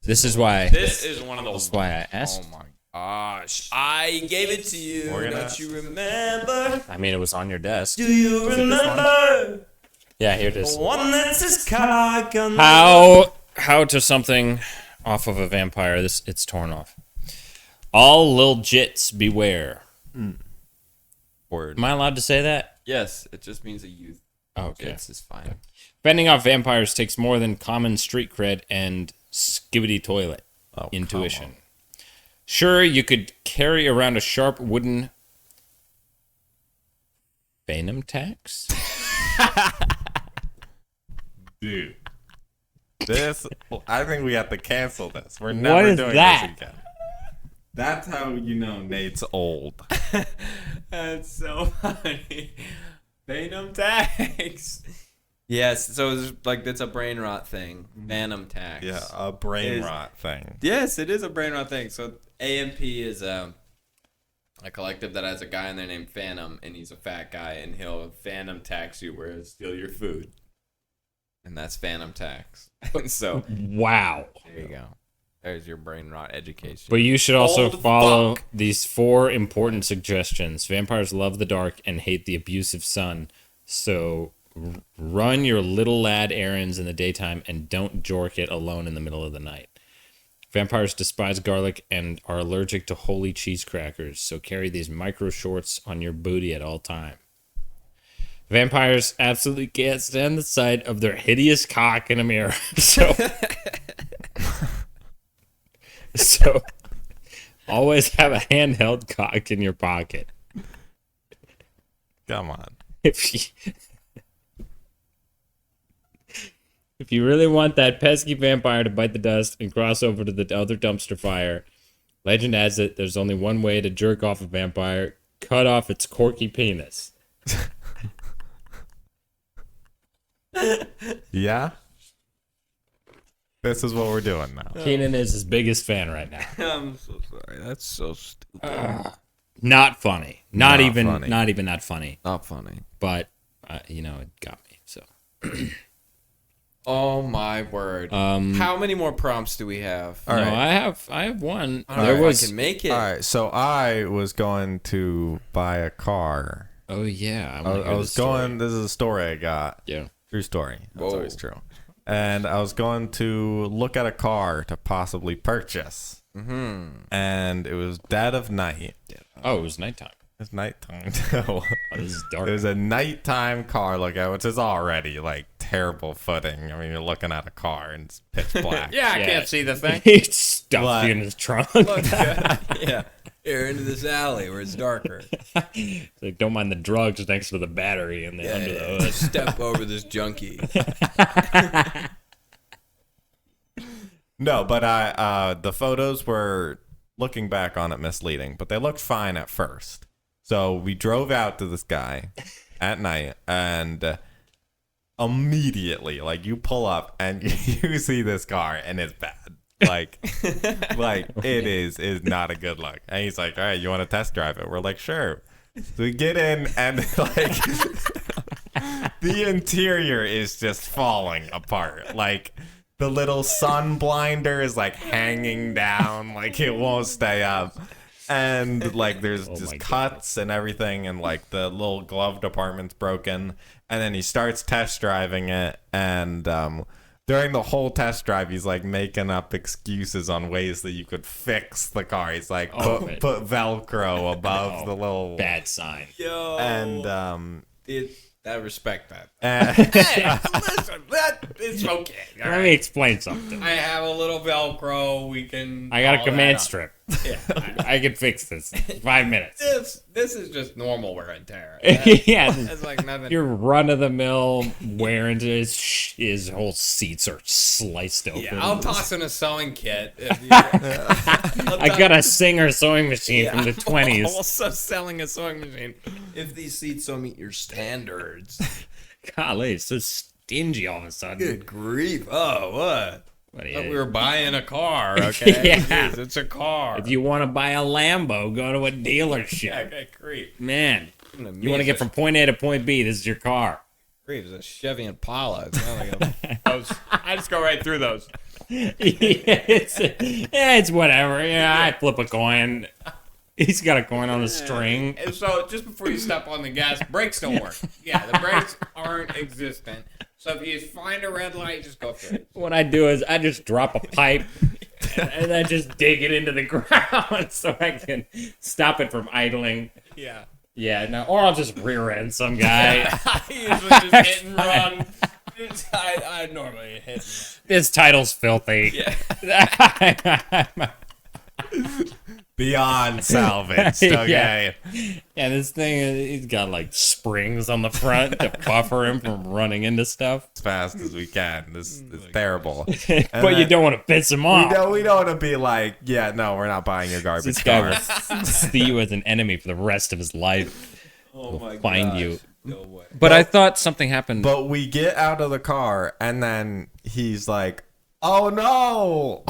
This is why. This is one of those. That's why I asked. Oh my I gave it to you. We're gonna- Don't you remember? I mean, it was on your desk. Do you remember? Yeah, here it is. The one that says cock on How to something off of a vampire. It's torn off. All lil jits beware. Word. Am I allowed to say that? Yes, it just means a youth. Okay. It's is fine. Fending off vampires takes more than common street cred and skibbity toilet Oh, intuition. Sure, you could carry around a sharp wooden phantom tax. Dude. This, I think we have to cancel this. We're What never is doing that? this again. That's how you know Nate's old. That's so funny. Phantom tags. Yes, so it's like it's a brain rot thing. Phantom tax. Yeah, a brain Is- rot thing. Yes, it is a brain rot thing. So AMP is a collective that has a guy in there named Phantom, and he's a fat guy, and he'll phantom tax you where he'll steal your food. And that's phantom tax. So Wow. there you go. There's your brain rot education. But you should also Old follow fuck. these 4 important suggestions. Vampires love the dark and hate the abusive sun. So run your little lad errands in the daytime and don't jork it alone in the middle of the night. Vampires despise garlic and are allergic to holy cheese crackers. So carry these micro shorts on your booty at all time. Vampires absolutely can't stand the sight of their hideous cock in a mirror. So always have a handheld cock in your pocket. Come on. If you really want that pesky vampire to bite the dust and cross over to the other dumpster fire, legend has it there's only one way to jerk off a vampire: cut off its corky penis. Yeah? This is what we're doing now. Keenan is his biggest fan right now. I'm so sorry. That's so stupid. Not funny. Not Not even funny. not even that funny. Not funny. But it got me. So Oh my word. How many more prompts do we have? All no, right. I have one. I don't There know if was I can make it. All right, so I was going to buy a car. Oh yeah, I was going, this is a story I got. Yeah. True story. That's Whoa. always true. And I was going to look at a car to possibly purchase. Mm-hmm. And it was dead of night. Oh, it was nighttime. It's nighttime too. Oh, this is dark. It was a nighttime car look at, which is already like terrible footing. I mean, you're looking at a car and it's pitch black. Yeah, I Yeah. can't see the thing. He's stuffed What? in his trunk. Yeah. Here into this alley where it's darker. Like, don't mind the drugs next to the battery and the under the hood. Step over this junkie. No, but the photos were, looking back on it, misleading, but they looked fine at first. So we drove out to this guy at night, and immediately, like, you pull up and you see this car, and it's bad. Like it is not a good look. And he's like, all right, you want to test drive it? We're like, sure. So we get in, and like the interior is just falling apart. Like the little sun blinder is like hanging down, like it won't stay up. And like there's Oh just my God. cuts and everything, and like the little glove department's broken. And then he starts test driving it, and during the whole test drive, he's like making up excuses on ways that you could fix the car. He's like, man. put Velcro above Oh, the little Bad sign. Yo. and I respect that. and Hey, listen, it's okay. all Let right. me explain something. I have a little Velcro. We can. I got a all that command up. strip. Yeah. I can fix this. 5 minutes. This is just normal wear and tear. Yeah. It's like nothing. Your run of the mill wearing his whole seats are sliced open. Yeah, I'll toss in a sewing kit. If you, I got a Singer sewing machine from the I'm 20s. also selling a sewing machine. If these seats don't meet your standards. Golly, it's so stingy all of a sudden. Good grief. Oh, what? What do Thought you- we were buying a car, okay? Yeah. Jeez, it's a car. If you want to buy a Lambo, go to a dealership. Okay, creep. Man, you want to get from point A to point B, this is your car. Creep. It's a Chevy Impala. It's not like a, I just go right through those. It's whatever. Yeah, I flip a coin. He's got a coin on a string. And so just before you step on the gas, brakes don't work. Yeah, the brakes aren't existent. So if you find a red light, just go through it. What I do is I just drop a pipe and I just dig it into the ground so I can stop it from idling. Yeah. Yeah, no, or I'll just rear end some guy. I usually just hit and run. I normally hit and run. This title's filthy. Yeah. Beyond salvaged. Okay. Yeah, this thing, he's got like springs on the front to buffer him from running into stuff. As fast as we can. This is terrible. But you don't want to piss him off. We don't want to be like, yeah, no, we're not buying your garbage This guy car. will see you as an enemy for the rest of his life. Oh He'll find you. No way. But I thought something happened. But we get out of the car, and then he's like, oh no,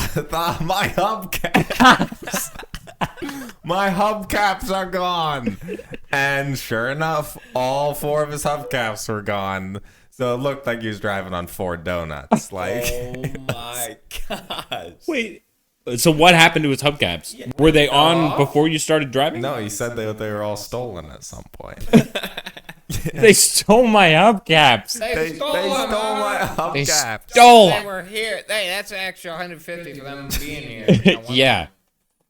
my hubcaps. My hubcaps are gone. And sure enough, all 4 of his hubcaps were gone. So it looked like he was driving on 4 donuts. Like, Oh my gosh. Wait. So what happened to his hubcaps? Were they on before you started driving? no, he said they were all stolen at some point. They stole my hubcaps. They stole my hubcaps. Stole They them. were here. That's an extra $150 for them being here. Yeah.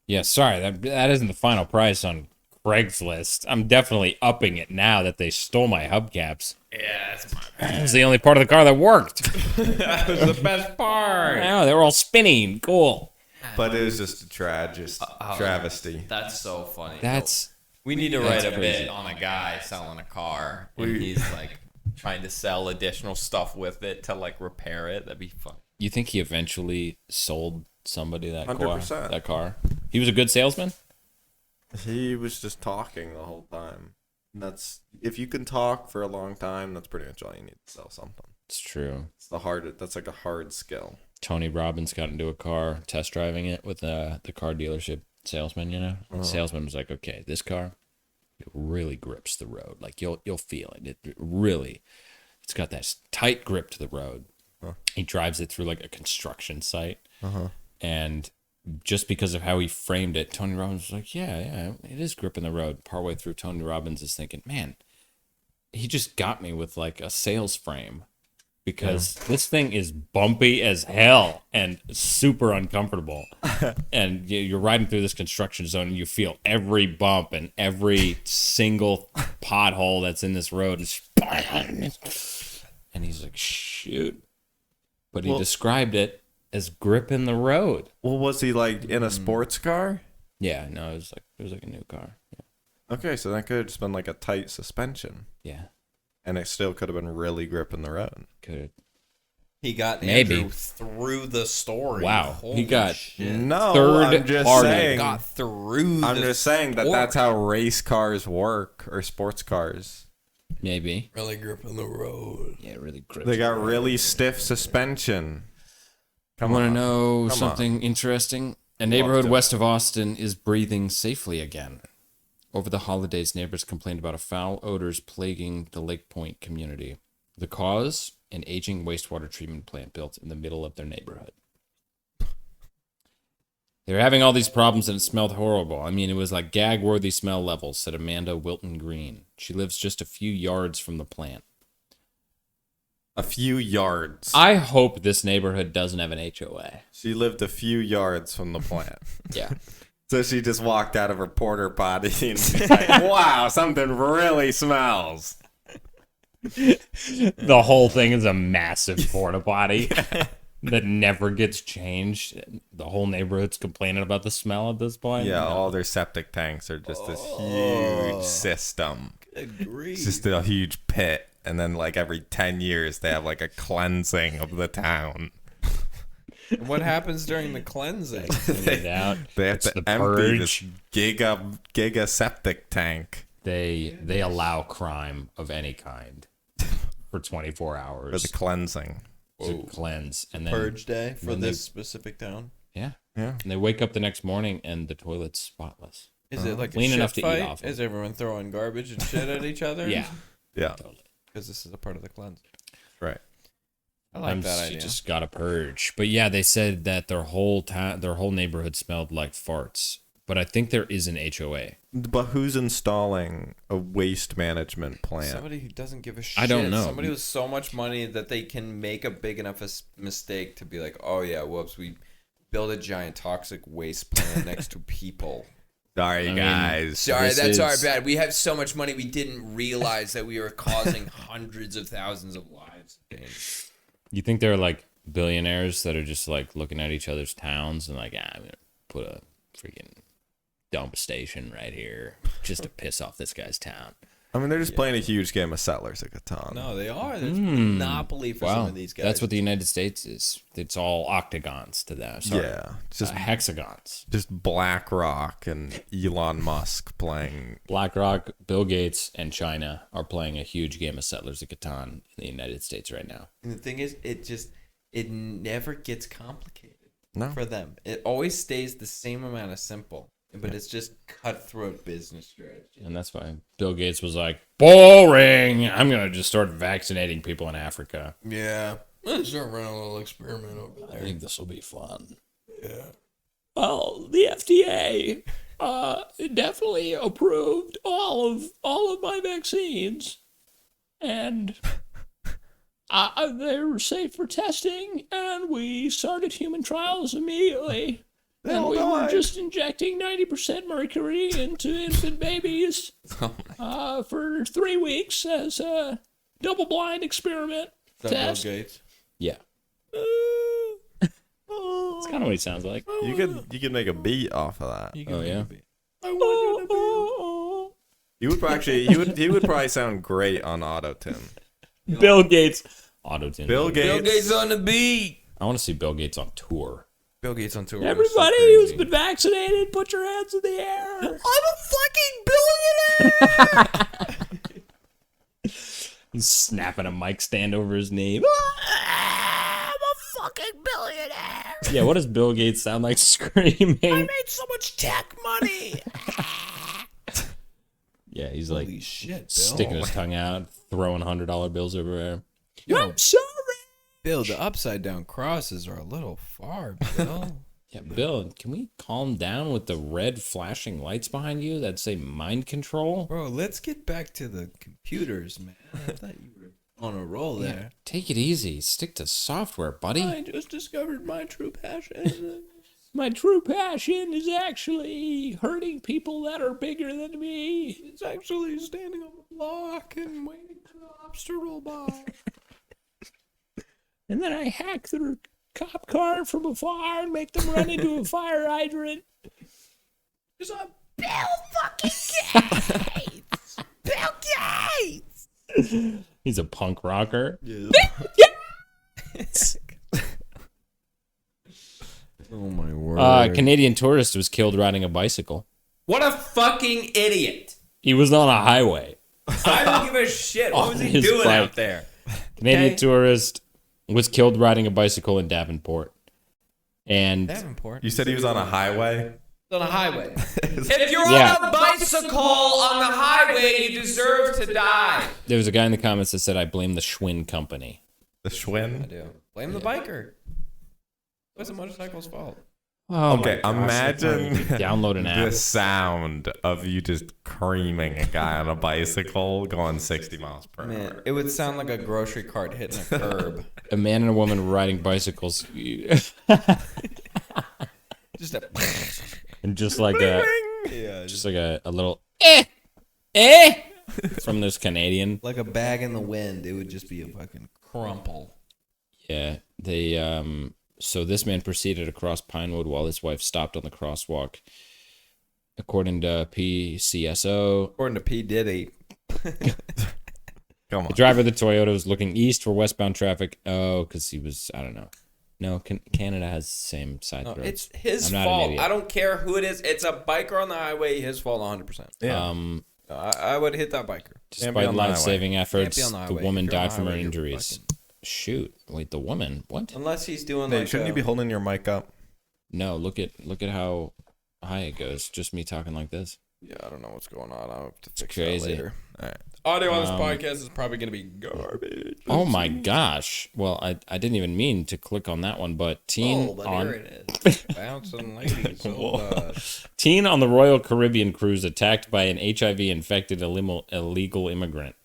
Yeah, sorry. That isn't the final price on Craigslist. I'm definitely upping it now that they stole my hubcaps. Yeah, that's my That was the only part of the car that worked. That was the best part. Oh, they were all spinning. Cool. But it was just a travesty. That's so funny. That's We need to write a crazy. bit on a guy selling a car, and he's like trying to sell additional stuff with it to like repair it. That'd be fun. You think he eventually sold somebody that car? 100%. That car. He was a good salesman. He was just talking the whole time. That's if you can talk for a long time, that's pretty much all you need to sell something. It's true. That's like a hard skill. Tony Robbins got into a car, test driving it with the car dealership salesman. You know, the salesman was like, "Okay, this car, it really grips the road. Like you'll feel it. It really, it's got that tight grip to the road." He drives it through like a construction site, and just because of how he framed it, Tony Robbins was like, "Yeah, it is gripping the road." Partway through, Tony Robbins is thinking, "Man, he just got me with like a sales frame." Because this thing is bumpy as hell and super uncomfortable. And you're riding through this construction zone and you feel every bump and every single pothole that's in this road. And he's like, shoot. But he described it as gripping the road. Well, was he like in a sports car? Yeah, no, it was like a new car. Okay, so that could have just been like a tight suspension, Yeah, and it still could have been really gripping the road. could. He got Maybe. Andrew through the story. Wow, he Holy got shit. No, Third I'm just party. saying. Got through. I'm the just saying that story. that's how race cars work or sports cars. Maybe. Really gripping the road. Yeah, really grips. They got really stiff suspension. Come Want to on. know Come something interesting? A Love neighborhood to. west of Austin is breathing safely again. Over the holidays, neighbors complained about a foul odors plaguing the Lake Point community. The cause? An aging wastewater treatment plant built in the middle of their neighborhood. They were having all these problems and it smelled horrible. I mean, it was like gag-worthy smell levels, said Amanda Wilton Green. She lives just a few yards from the plant. A few yards. I hope this neighborhood doesn't have an HOA. She lived a few yards from the plant. Yeah. So she just walked out of her porter potty and she's like, wow, something really smells. The whole thing is a massive porta potty that never gets changed. The whole neighborhood's complaining about the smell at this point. Yeah, all their septic tanks are just this huge system. It's just a huge pit. And then like every 10 years they have like a cleansing of the town. What happens during the cleansing? Clean it out. They have It's to the empty this purge. giga septic tank They allow crime of any kind for 24 for hours the cleansing. to cleanse, and then Purge day for when they- this specific town. yeah, Yeah. and they wake up the next morning and the toilet's spotless. Is it like a Clean shit enough to eat fight? off of. Is everyone throwing garbage and shit at each other? Yeah, Yeah. totally. Because this is a part of the cleanse. Right. I like that You idea. just got to purge. But yeah, they said that their whole neighborhood smelled like farts. But I think there is an HOA. But who's installing a waste management plan? Somebody who doesn't give a shit. I don't know. Somebody with so much money that they can make a big enough mistake to be like, oh yeah, whoops, we build a giant toxic waste plant next to people. Sorry, guys. Sorry, that's our bad. We have so much money we didn't realize that we were causing hundreds of thousands of lives. You think they're like billionaires that are just like looking at each other's towns and like, I'm going to put a freaking dump station right here just to piss off this guy's town. I mean, they're just playing a huge game of Settlers of Catan. No, they are. There's monopoly for some of these guys. That's what the United States is. It's all octagons to them. Sorry. Yeah, it's just hexagons. just BlackRock and Elon Musk playing. BlackRock, Bill Gates, and China are playing a huge game of Settlers of Catan in the United States right now. And the thing is, it never gets complicated No, for them. It always stays the same amount of simple. But it's just cutthroat business strategy. And that's why Bill Gates was like, boring. I'm going to just start vaccinating people in Africa. Yeah. Let's start running a little experiment over I there. think this will be fun. Yeah. Well, the FDA definitely approved all of my vaccines, and they were safe for testing, and we started human trials immediately. And we were just injecting 90% mercury into infant babies for 3 weeks as a double-blind experiment test. Bill Gates? Yeah. That's kind of what he sounds like. you could make a beat off of that. Oh, yeah? You would actually he would probably sound great on autotune. Bill Gates. Auto-tune. Bill Gates. on the beat. I want to see Bill Gates on tour. Bill Gates on tour. Everybody who's been vaccinated, put your hands in the air. I'm a fucking billionaire! He's snapping a mic stand over his knee. I'm a fucking billionaire! Yeah, what does Bill Gates sound like screaming? I made so much tech money! Yeah, he's like Holy shit, Bill. sticking his tongue out, throwing $100 bills everywhere. Yo, I'm sorry. Bill, the upside down crosses are a little far, Bill. Yeah, Bill, can we calm down with the red flashing lights behind you that say mind control? Bro, let's get back to the computers, man. I thought you were on a roll there. Take it easy. Stick to software, buddy. I just discovered my true passion. My true passion is actually hurting people that are bigger than me. It's actually standing on the block and waiting for the cops to roll by. And then I hack their cop car from afar and make them run into a fire hydrant. Because I'm Bill fucking Gates! Bill Gates! He's a punk rocker. Oh my word. A Canadian tourist was killed riding a bicycle. What a fucking idiot. He was on a highway. I don't give a shit. What was he his doing bike. out there? Canadian Okay. tourist was killed riding a bicycle in Davenport. And Davenport. You said he was on a highway. on a highway. If you're Yeah. on a bicycle on the highway, you deserve to die. there was a guy in the comments that said, I blame the Schwinn company. The I Schwinn. do. Blame the biker. What's the motorcycle's fault? Oh Okay, imagine Download an app. the sound of you just creaming a guy on a bicycle going 60 miles per Man, hour. it would sound like a grocery cart hitting a curb. A man and a woman riding bicycles. Just a And just like a yeah, just like a little from this Canadian. like a bag in the wind. It would just be a fucking crumple. Yeah, they so this man proceeded across Pinewood while his wife stopped on the crosswalk. According to PCSO, According to P Diddy. Come on. the driver of the Toyota was looking east for westbound traffic. Oh, because he was, I don't know. No, Canada has the same side No, roads. it's his I'm not an fault. idiot. I don't care who it is. It's a biker on the highway. His fault 100%. Yeah. I would hit that biker. Can't be Despite on the highway. life-saving efforts, Can't be on the the highway. woman If you're on died the from her highway, you're injuries. Shoot, wait, the woman? What? Unless he's doing Hey, like shouldn't you be holding your mic up? No, look at how high it goes. Just me talking like this. Yeah, I don't know what's going on. I'll have to fix crazy. that later. All right. Audio on this podcast is probably gonna be garbage. Oh my gosh. Well, I didn't even mean to click on that one, but teen But on here it is. Bouncing ladies. teen on the Royal Caribbean cruise attacked by an HIV-infected illegal immigrant.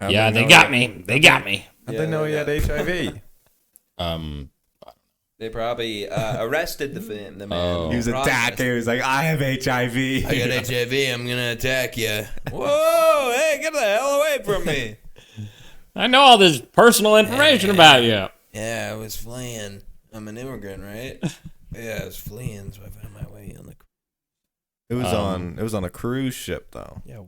How'd Yeah, they know got he- me. They got me. How'd they know he had HIV? They probably arrested the man. Oh. He was attacked. He was like, I have HIV. I got HIV. I'm gonna attack you. Whoa! Hey, get the hell away from me! I know all this personal information about you. Yeah, I was fleeing. I'm an immigrant, right? Yeah, I was fleeing, so I found my way on the. It was on a cruise ship though. Yeah.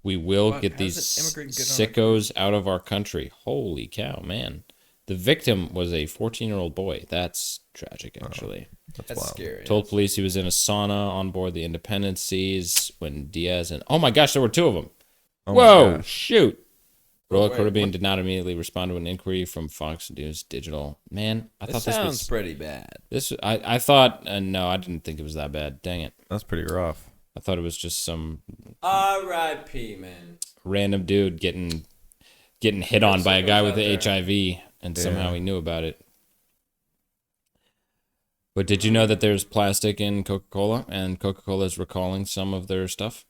We will Fuck, get how these does an immigrant get on a sickos out of our country. Holy cow, man. The victim was a 14-year-old boy. That's tragic, actually. That's wild. scary. Told police he was in a sauna on board the Independence Seas when Diaz and... Oh my gosh, there were two of them. Oh my Whoa, gosh. shoot. Royal wait, Caribbean did not immediately respond to an inquiry from Fox News Digital. Man, I thought this sounds was... pretty bad. I thought... no, I didn't think it was that bad. Dang it. That's pretty rough. I thought it was just some R.I.P. Man. random dude getting hit on by a guy with the HIV, and somehow Yeah. he knew about it. But did you know that there's plastic in Coca-Cola, and Coca-Cola is recalling some of their stuff?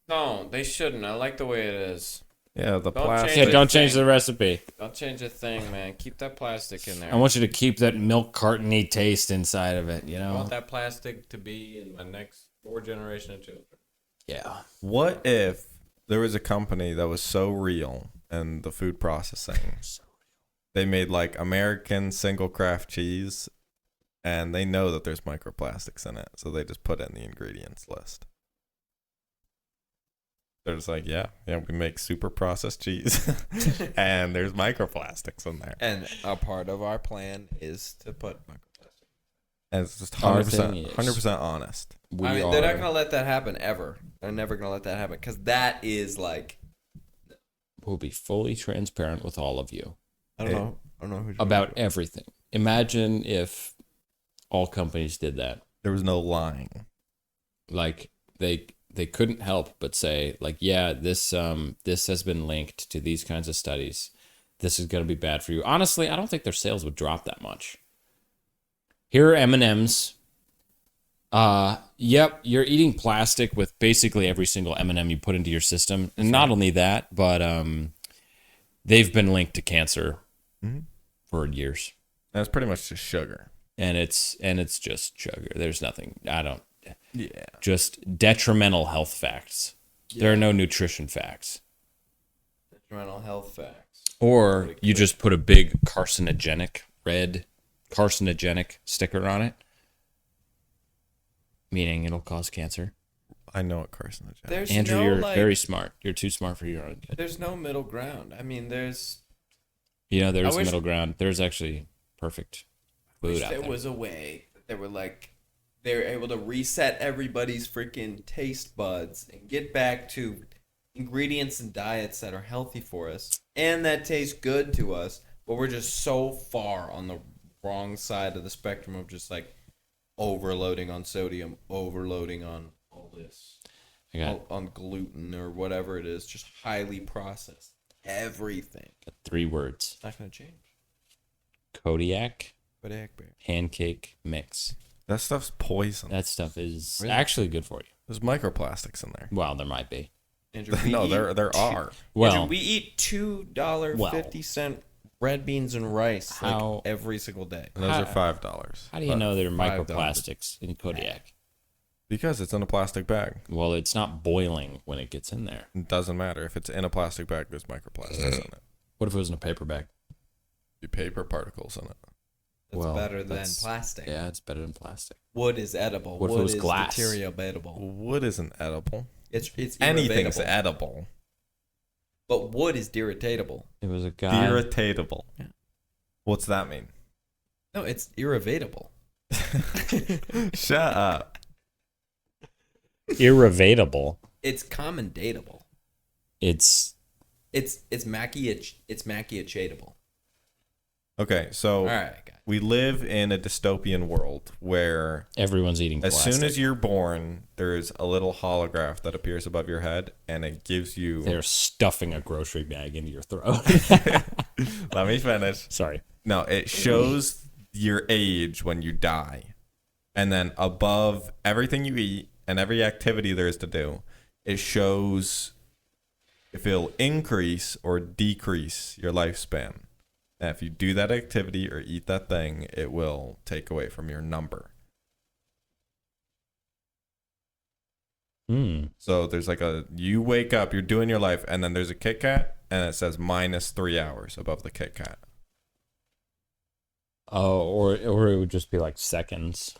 No, they shouldn't. I like the way it is. Yeah, the Don't plastic. Yeah, change don't change the recipe. Don't change a thing, man. Keep that plastic in there. I want you to keep that milk carton-y taste inside of it, you I know? want that plastic to be in my next 4 generation of children. Yeah. What if there was a company that was so real in the food processing? They made like American single craft cheese, and they know that there's microplastics in it, so they just put it in the ingredients list. They're just like, yeah, we make super processed cheese, and there's microplastics in there, And a part of our plan is to put microplastics. and it's just Our 100%, thing is- 100% honest. We I mean, are... they're not gonna let that happen ever. They're never gonna let that happen because that is like. We'll be fully transparent with all of you I don't know. I don't know who. about everything. Imagine if all companies did that. There was no lying. Like they couldn't help but say, like, yeah, this has been linked to these kinds of studies. This is going to be bad for you. Honestly, I don't think their sales would drop that much. Here are M&Ms. Yep, you're eating plastic with basically every single M&M you put into your system. And not only that, but they've been linked to cancer for years. That's pretty much just sugar. And it's just sugar. There's nothing. Yeah. Just detrimental health facts. There are no nutrition facts. Detrimental health facts. Or you just put a big red carcinogenic sticker on it, meaning it'll cause cancer. I know what carcinogen. There's Andrew, no, you're like, very smart. You're too smart for your own good. There's no middle ground. I mean, there's. You know, there's I wish- middle ground. There's actually perfect food Wish out there there. was a way that they were like, they were able to reset everybody's freaking taste buds and get back to ingredients and diets that are healthy for us and that taste good to us, but we're just so far on the wrong side of the spectrum of just like overloading on sodium, overloading on all this, I got on gluten or whatever it is, just highly processed. Everything. 3 words: It's not gonna change. Kodiak But Bear. pancake mix. That stuff's poison. That stuff is Really? actually good for you. There's microplastics in there. Well, there might be. Andrew, we No, eat there are. Well, Andrew, we eat $2.50 red beans and rice How- like every single day. And those How- are $5. how do you know there are $5. microplastics in Kodiak? Because it's in a plastic bag. Well, it's not boiling when it gets in there. It doesn't matter if it's in a plastic bag. There's microplastics in it. What if it was in a paper bag? The paper particles in it. That's Well, better than that's- plastic. Yeah, it's better than plastic. Wood is edible. What if it Wood was is glass? material edible. Wood isn't edible. It's Anything's irritatable. edible. But wood is irritatable. It was a guy. Irritatable. Yeah. What's that mean? No, it's irrivatable. Shut up. Irrivatable. It's commendatable. It's It's macchiachatable. Okay, so All right, guys. we live in a dystopian world where Everyone's eating as plastic. soon as you're born, there's a little holograph that appears above your head, and it gives you. They're stuffing a grocery bag into your throat. Let me finish. Sorry. No, it shows your age when you die. And then above everything you eat and every activity there is to do, it shows if it'll increase or decrease your lifespan. And if you do that activity or eat that thing, it will take away from your number. So there's like you wake up, you're doing your life, and then there's a Kit Kat, and it says -3 hours above the Kit Kat. Oh, or it would just be like seconds.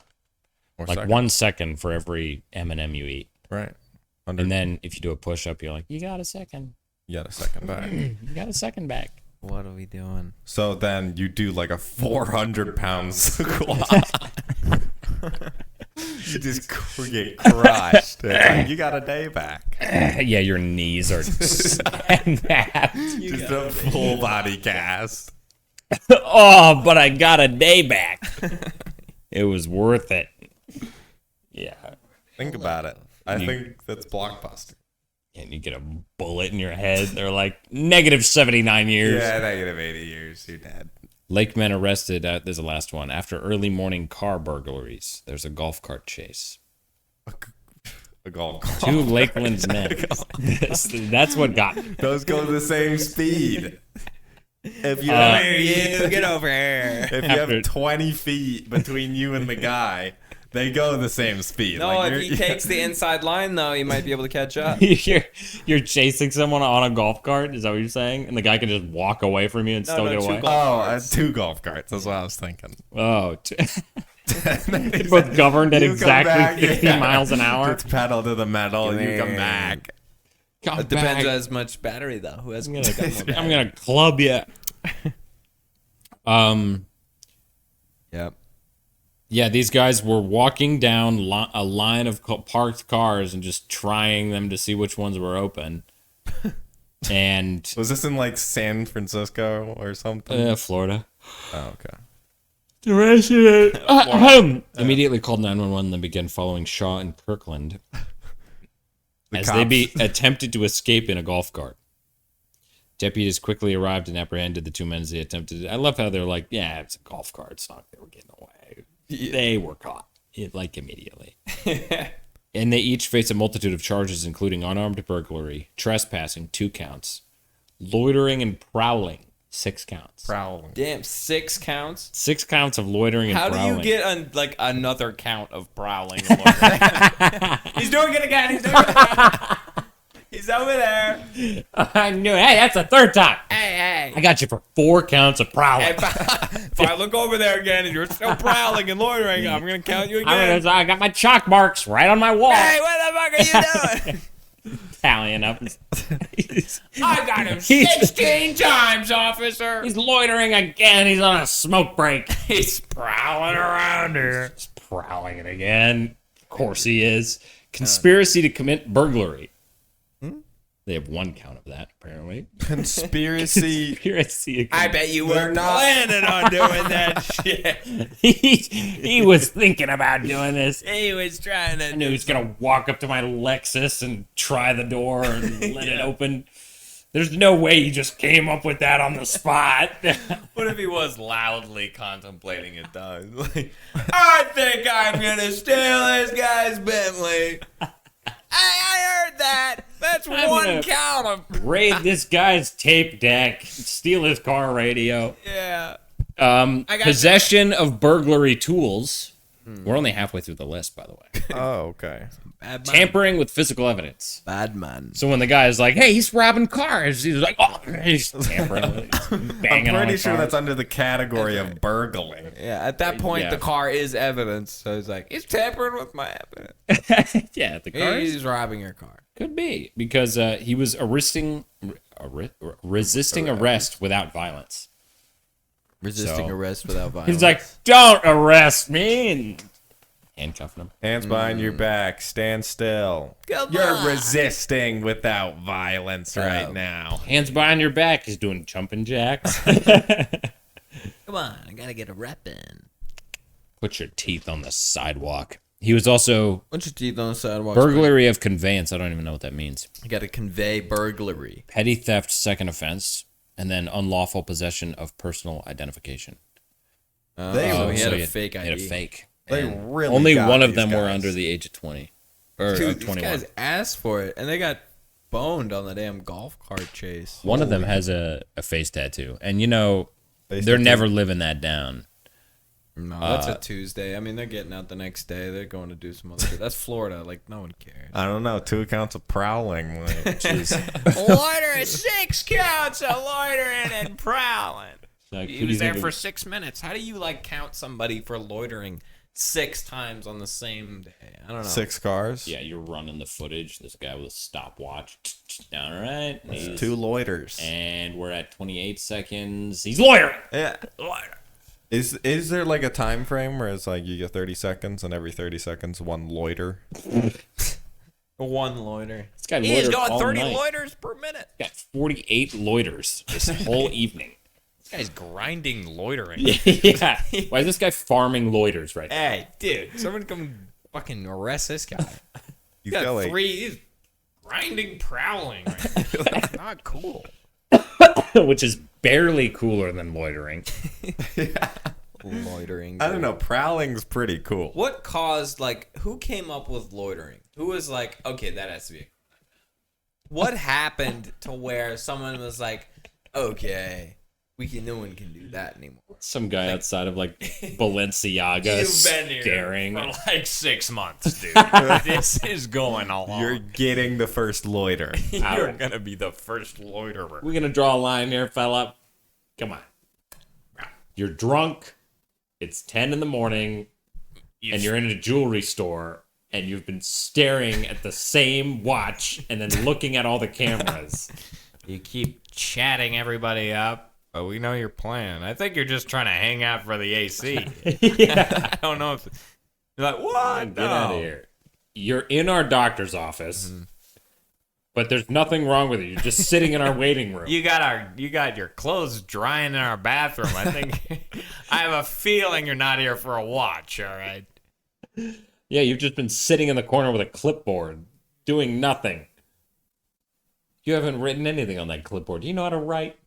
Or Like second. 1 second for every M&M you eat. Right. And then if you do a push-up, you're like, you got a second. You got a second back. You got a second back. What are we doing? So then you do like a 400-pound squat. You just get crushed. It's like, you got a day back. Yeah, your knees are snapped. Just a full body cast. Oh, but I got a day back. It was worth it. Yeah. Think about it. I think that's blockbuster. And you get a bullet in your head. They're like, -79 years. Yeah, -80 years. You're dead. Lakemen arrested. There's the last one. After early morning car burglaries, there's a golf cart chase. A golf cart. 2 Lakeland's men. That's what got me. Those go the same speed. If you You get over here. if you have 20 feet between you and the guy, they go the same speed. No, Like, if he takes the inside line though, he might be able to catch up. you're chasing someone on a golf cart. Is that what you're saying? And the guy can just walk away from you and still get away. Oh, 2 golf carts. That's what I was thinking. Oh, both governed at You come exactly back, 60 yeah. miles an hour. It's pedal to the metal, and you come back. It depends on as much battery though. Who has I'm gonna club you. Yep. Yeah, these guys were walking down a line of parked cars and just trying them to see which ones were open. And Was this in like San Francisco or something? Florida. Oh, okay. The resident immediately called 911 and then began following Shaw and Kirkland as they attempted to escape in a golf cart. Deputies quickly arrived and apprehended the 2 men as they attempted. I love how they're like, yeah, it's a golf cart. It's not they were getting away. They were caught, like, immediately. And they each face a multitude of charges, including unarmed burglary, trespassing, 2 counts, loitering and prowling, 6 counts. Prowling. Damn, 6 counts. 6 counts of loitering and How prowling. do you get another count of prowling? And loitering? He's doing it again. He's doing it again. He's over there. I knew. Hey, that's the 3rd time. Hey. I got you for 4 counts of prowling. If I look over there again and you're still prowling and loitering, I'm gonna count you again. I got my chalk marks right on my wall. Hey, what the fuck are you doing? Tallying up. I got him 16 times, officer. He's loitering again. He's on a smoke break. He's prowling around here. He's prowling it again. Of course he is. Conspiracy to commit burglary. They have 1 count of that, apparently. Conspiracy. Conspiracy. I bet you We're were not- planning on doing that shit. he was thinking about doing this. He was trying to. I knew he was going to walk up to my Lexus and try the door and let it open. There's no way he just came up with that on the spot. What if he was loudly contemplating it, though? Like, I think I'm gonna steal this guy's Bentley. I heard that. That's I'm 1 gonna- count of. Raid this guy's tape deck, steal his car radio. Yeah. Possession of burglary tools. We're only halfway through the list, by the way. Oh, okay. Bad man. Tampering with physical evidence. Bad man. So when the guy is like, hey, he's robbing cars, he's like, oh, he's tampering with it. He's I'm banging on pretty a sure car. that's under the category of burgling. Yeah, at that point, Yeah. the car is evidence. So he's like, he's tampering with my evidence. Yeah, the car He's robbing your car. could be because he was resisting arrest without violence. Resisting So- arrest without violence. He's like, don't arrest me, and handcuffing him. Hands behind your back. Stand still. Come You're on. resisting without violence right now. Hands behind your back. He's doing jumping jacks. Come on, I gotta get a rep in. Put your teeth on the sidewalk. He was also Bunch of teeth on the sidewalk. burglary of conveyance. I don't even know what that means. You got to convey burglary. Petty theft, second offense, and then unlawful possession of personal identification. They So were- he had So a fake He ID. had a fake. They And really only got one of these them were guys. under the age of 20 or Dude, these 21. guys asked for it, and they got boned on the damn golf cart chase. One of them has a face tattoo, and Face they're tattoo. never living that down. No, that's a Tuesday. I mean, they're getting out the next day. They're going to do some other shit. That's Florida. Like, no one cares. I don't know. 2 counts of prowling. Like, Loitering, 6 counts of loitering and prowling. Like, He was there for 6 minutes. How do you like count somebody for loitering 6 times on the same day? I don't know. 6 cars. Yeah, you're running the footage. This guy with a stopwatch. All right. That's 2 loiters. And we're at 28 seconds. He's loitering. Yeah. Is there like a time frame where it's like you get 30 seconds and every 30 seconds 1 loiter? One loiter. This guy He's loitered got all 30 night. loiters per minute. Got 48 loiters this whole evening. This guy's grinding loitering. Yeah. Why is this guy farming loiters right now? Hey, dude, someone come fucking arrest this guy. He's Got got like 3. He's grinding prowling. Right? That's not cool. Which is barely cooler than loitering. Loitering. I don't know. Prowling's pretty cool. What caused, like, who came up with loitering? Who was like, okay, that has to be. What happened to where someone was like, okay, no one can do that anymore? Some guy outside of like Balenciaga staring. for like 6 months, dude. This is going along. You're getting the first loiter. You're gonna be the first loiterer. We're gonna draw a line here, fella. Come on. You're drunk. It's 10 in the morning, and you're in a jewelry store, and you've been staring at the same watch and then looking at all the cameras. You keep chatting everybody up, but we know your plan. I think you're just trying to hang out for the AC. Yeah. I don't know if you're like, what? Get out of here. You're in our doctor's office, but there's nothing wrong with it. You're just sitting in our waiting room. You got your clothes drying in our bathroom. I think I have a feeling you're not here for a watch, all right? Yeah, you've just been sitting in the corner with a clipboard, doing nothing. You haven't written anything on that clipboard. Do you know how to write?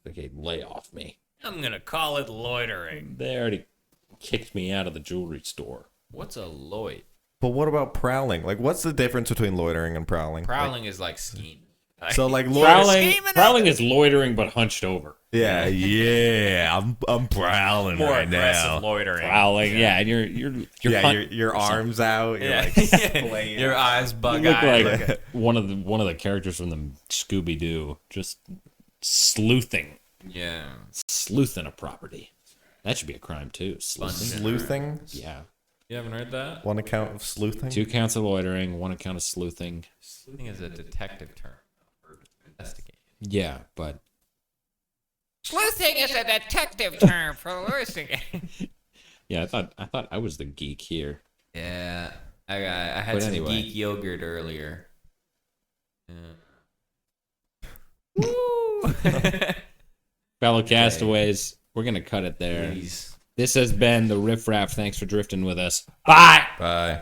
Okay, lay off me. I'm gonna call it loitering. They already kicked me out of the jewelry store. What's a loit? But what about prowling? Like, what's the difference between loitering and prowling? Prowling is like scheming. So like Prowling is loitering but hunched over. yeah, I'm prowling more right aggressive now. loitering. Prowling, yeah, and you're Yeah, your arms out. You're like playing. Your eyes you bug look eyed. like one of the characters from the Scooby Doo, just sleuthing a property. That should be a crime too. Sleuthing. sleuthing. Yeah. You haven't heard that? 1 account of sleuthing. 2 counts of loitering, 1 account of sleuthing. Sleuthing is a detective term for investigating. Yeah, but Sleuthing is a detective term for listening. yeah, I thought I was the geek here. Yeah, I had But some anyway. geek yogurt earlier. Fellow castaways, we're gonna cut it there. Please. This has been the Riff Raff. Thanks for drifting with us. Bye. Bye.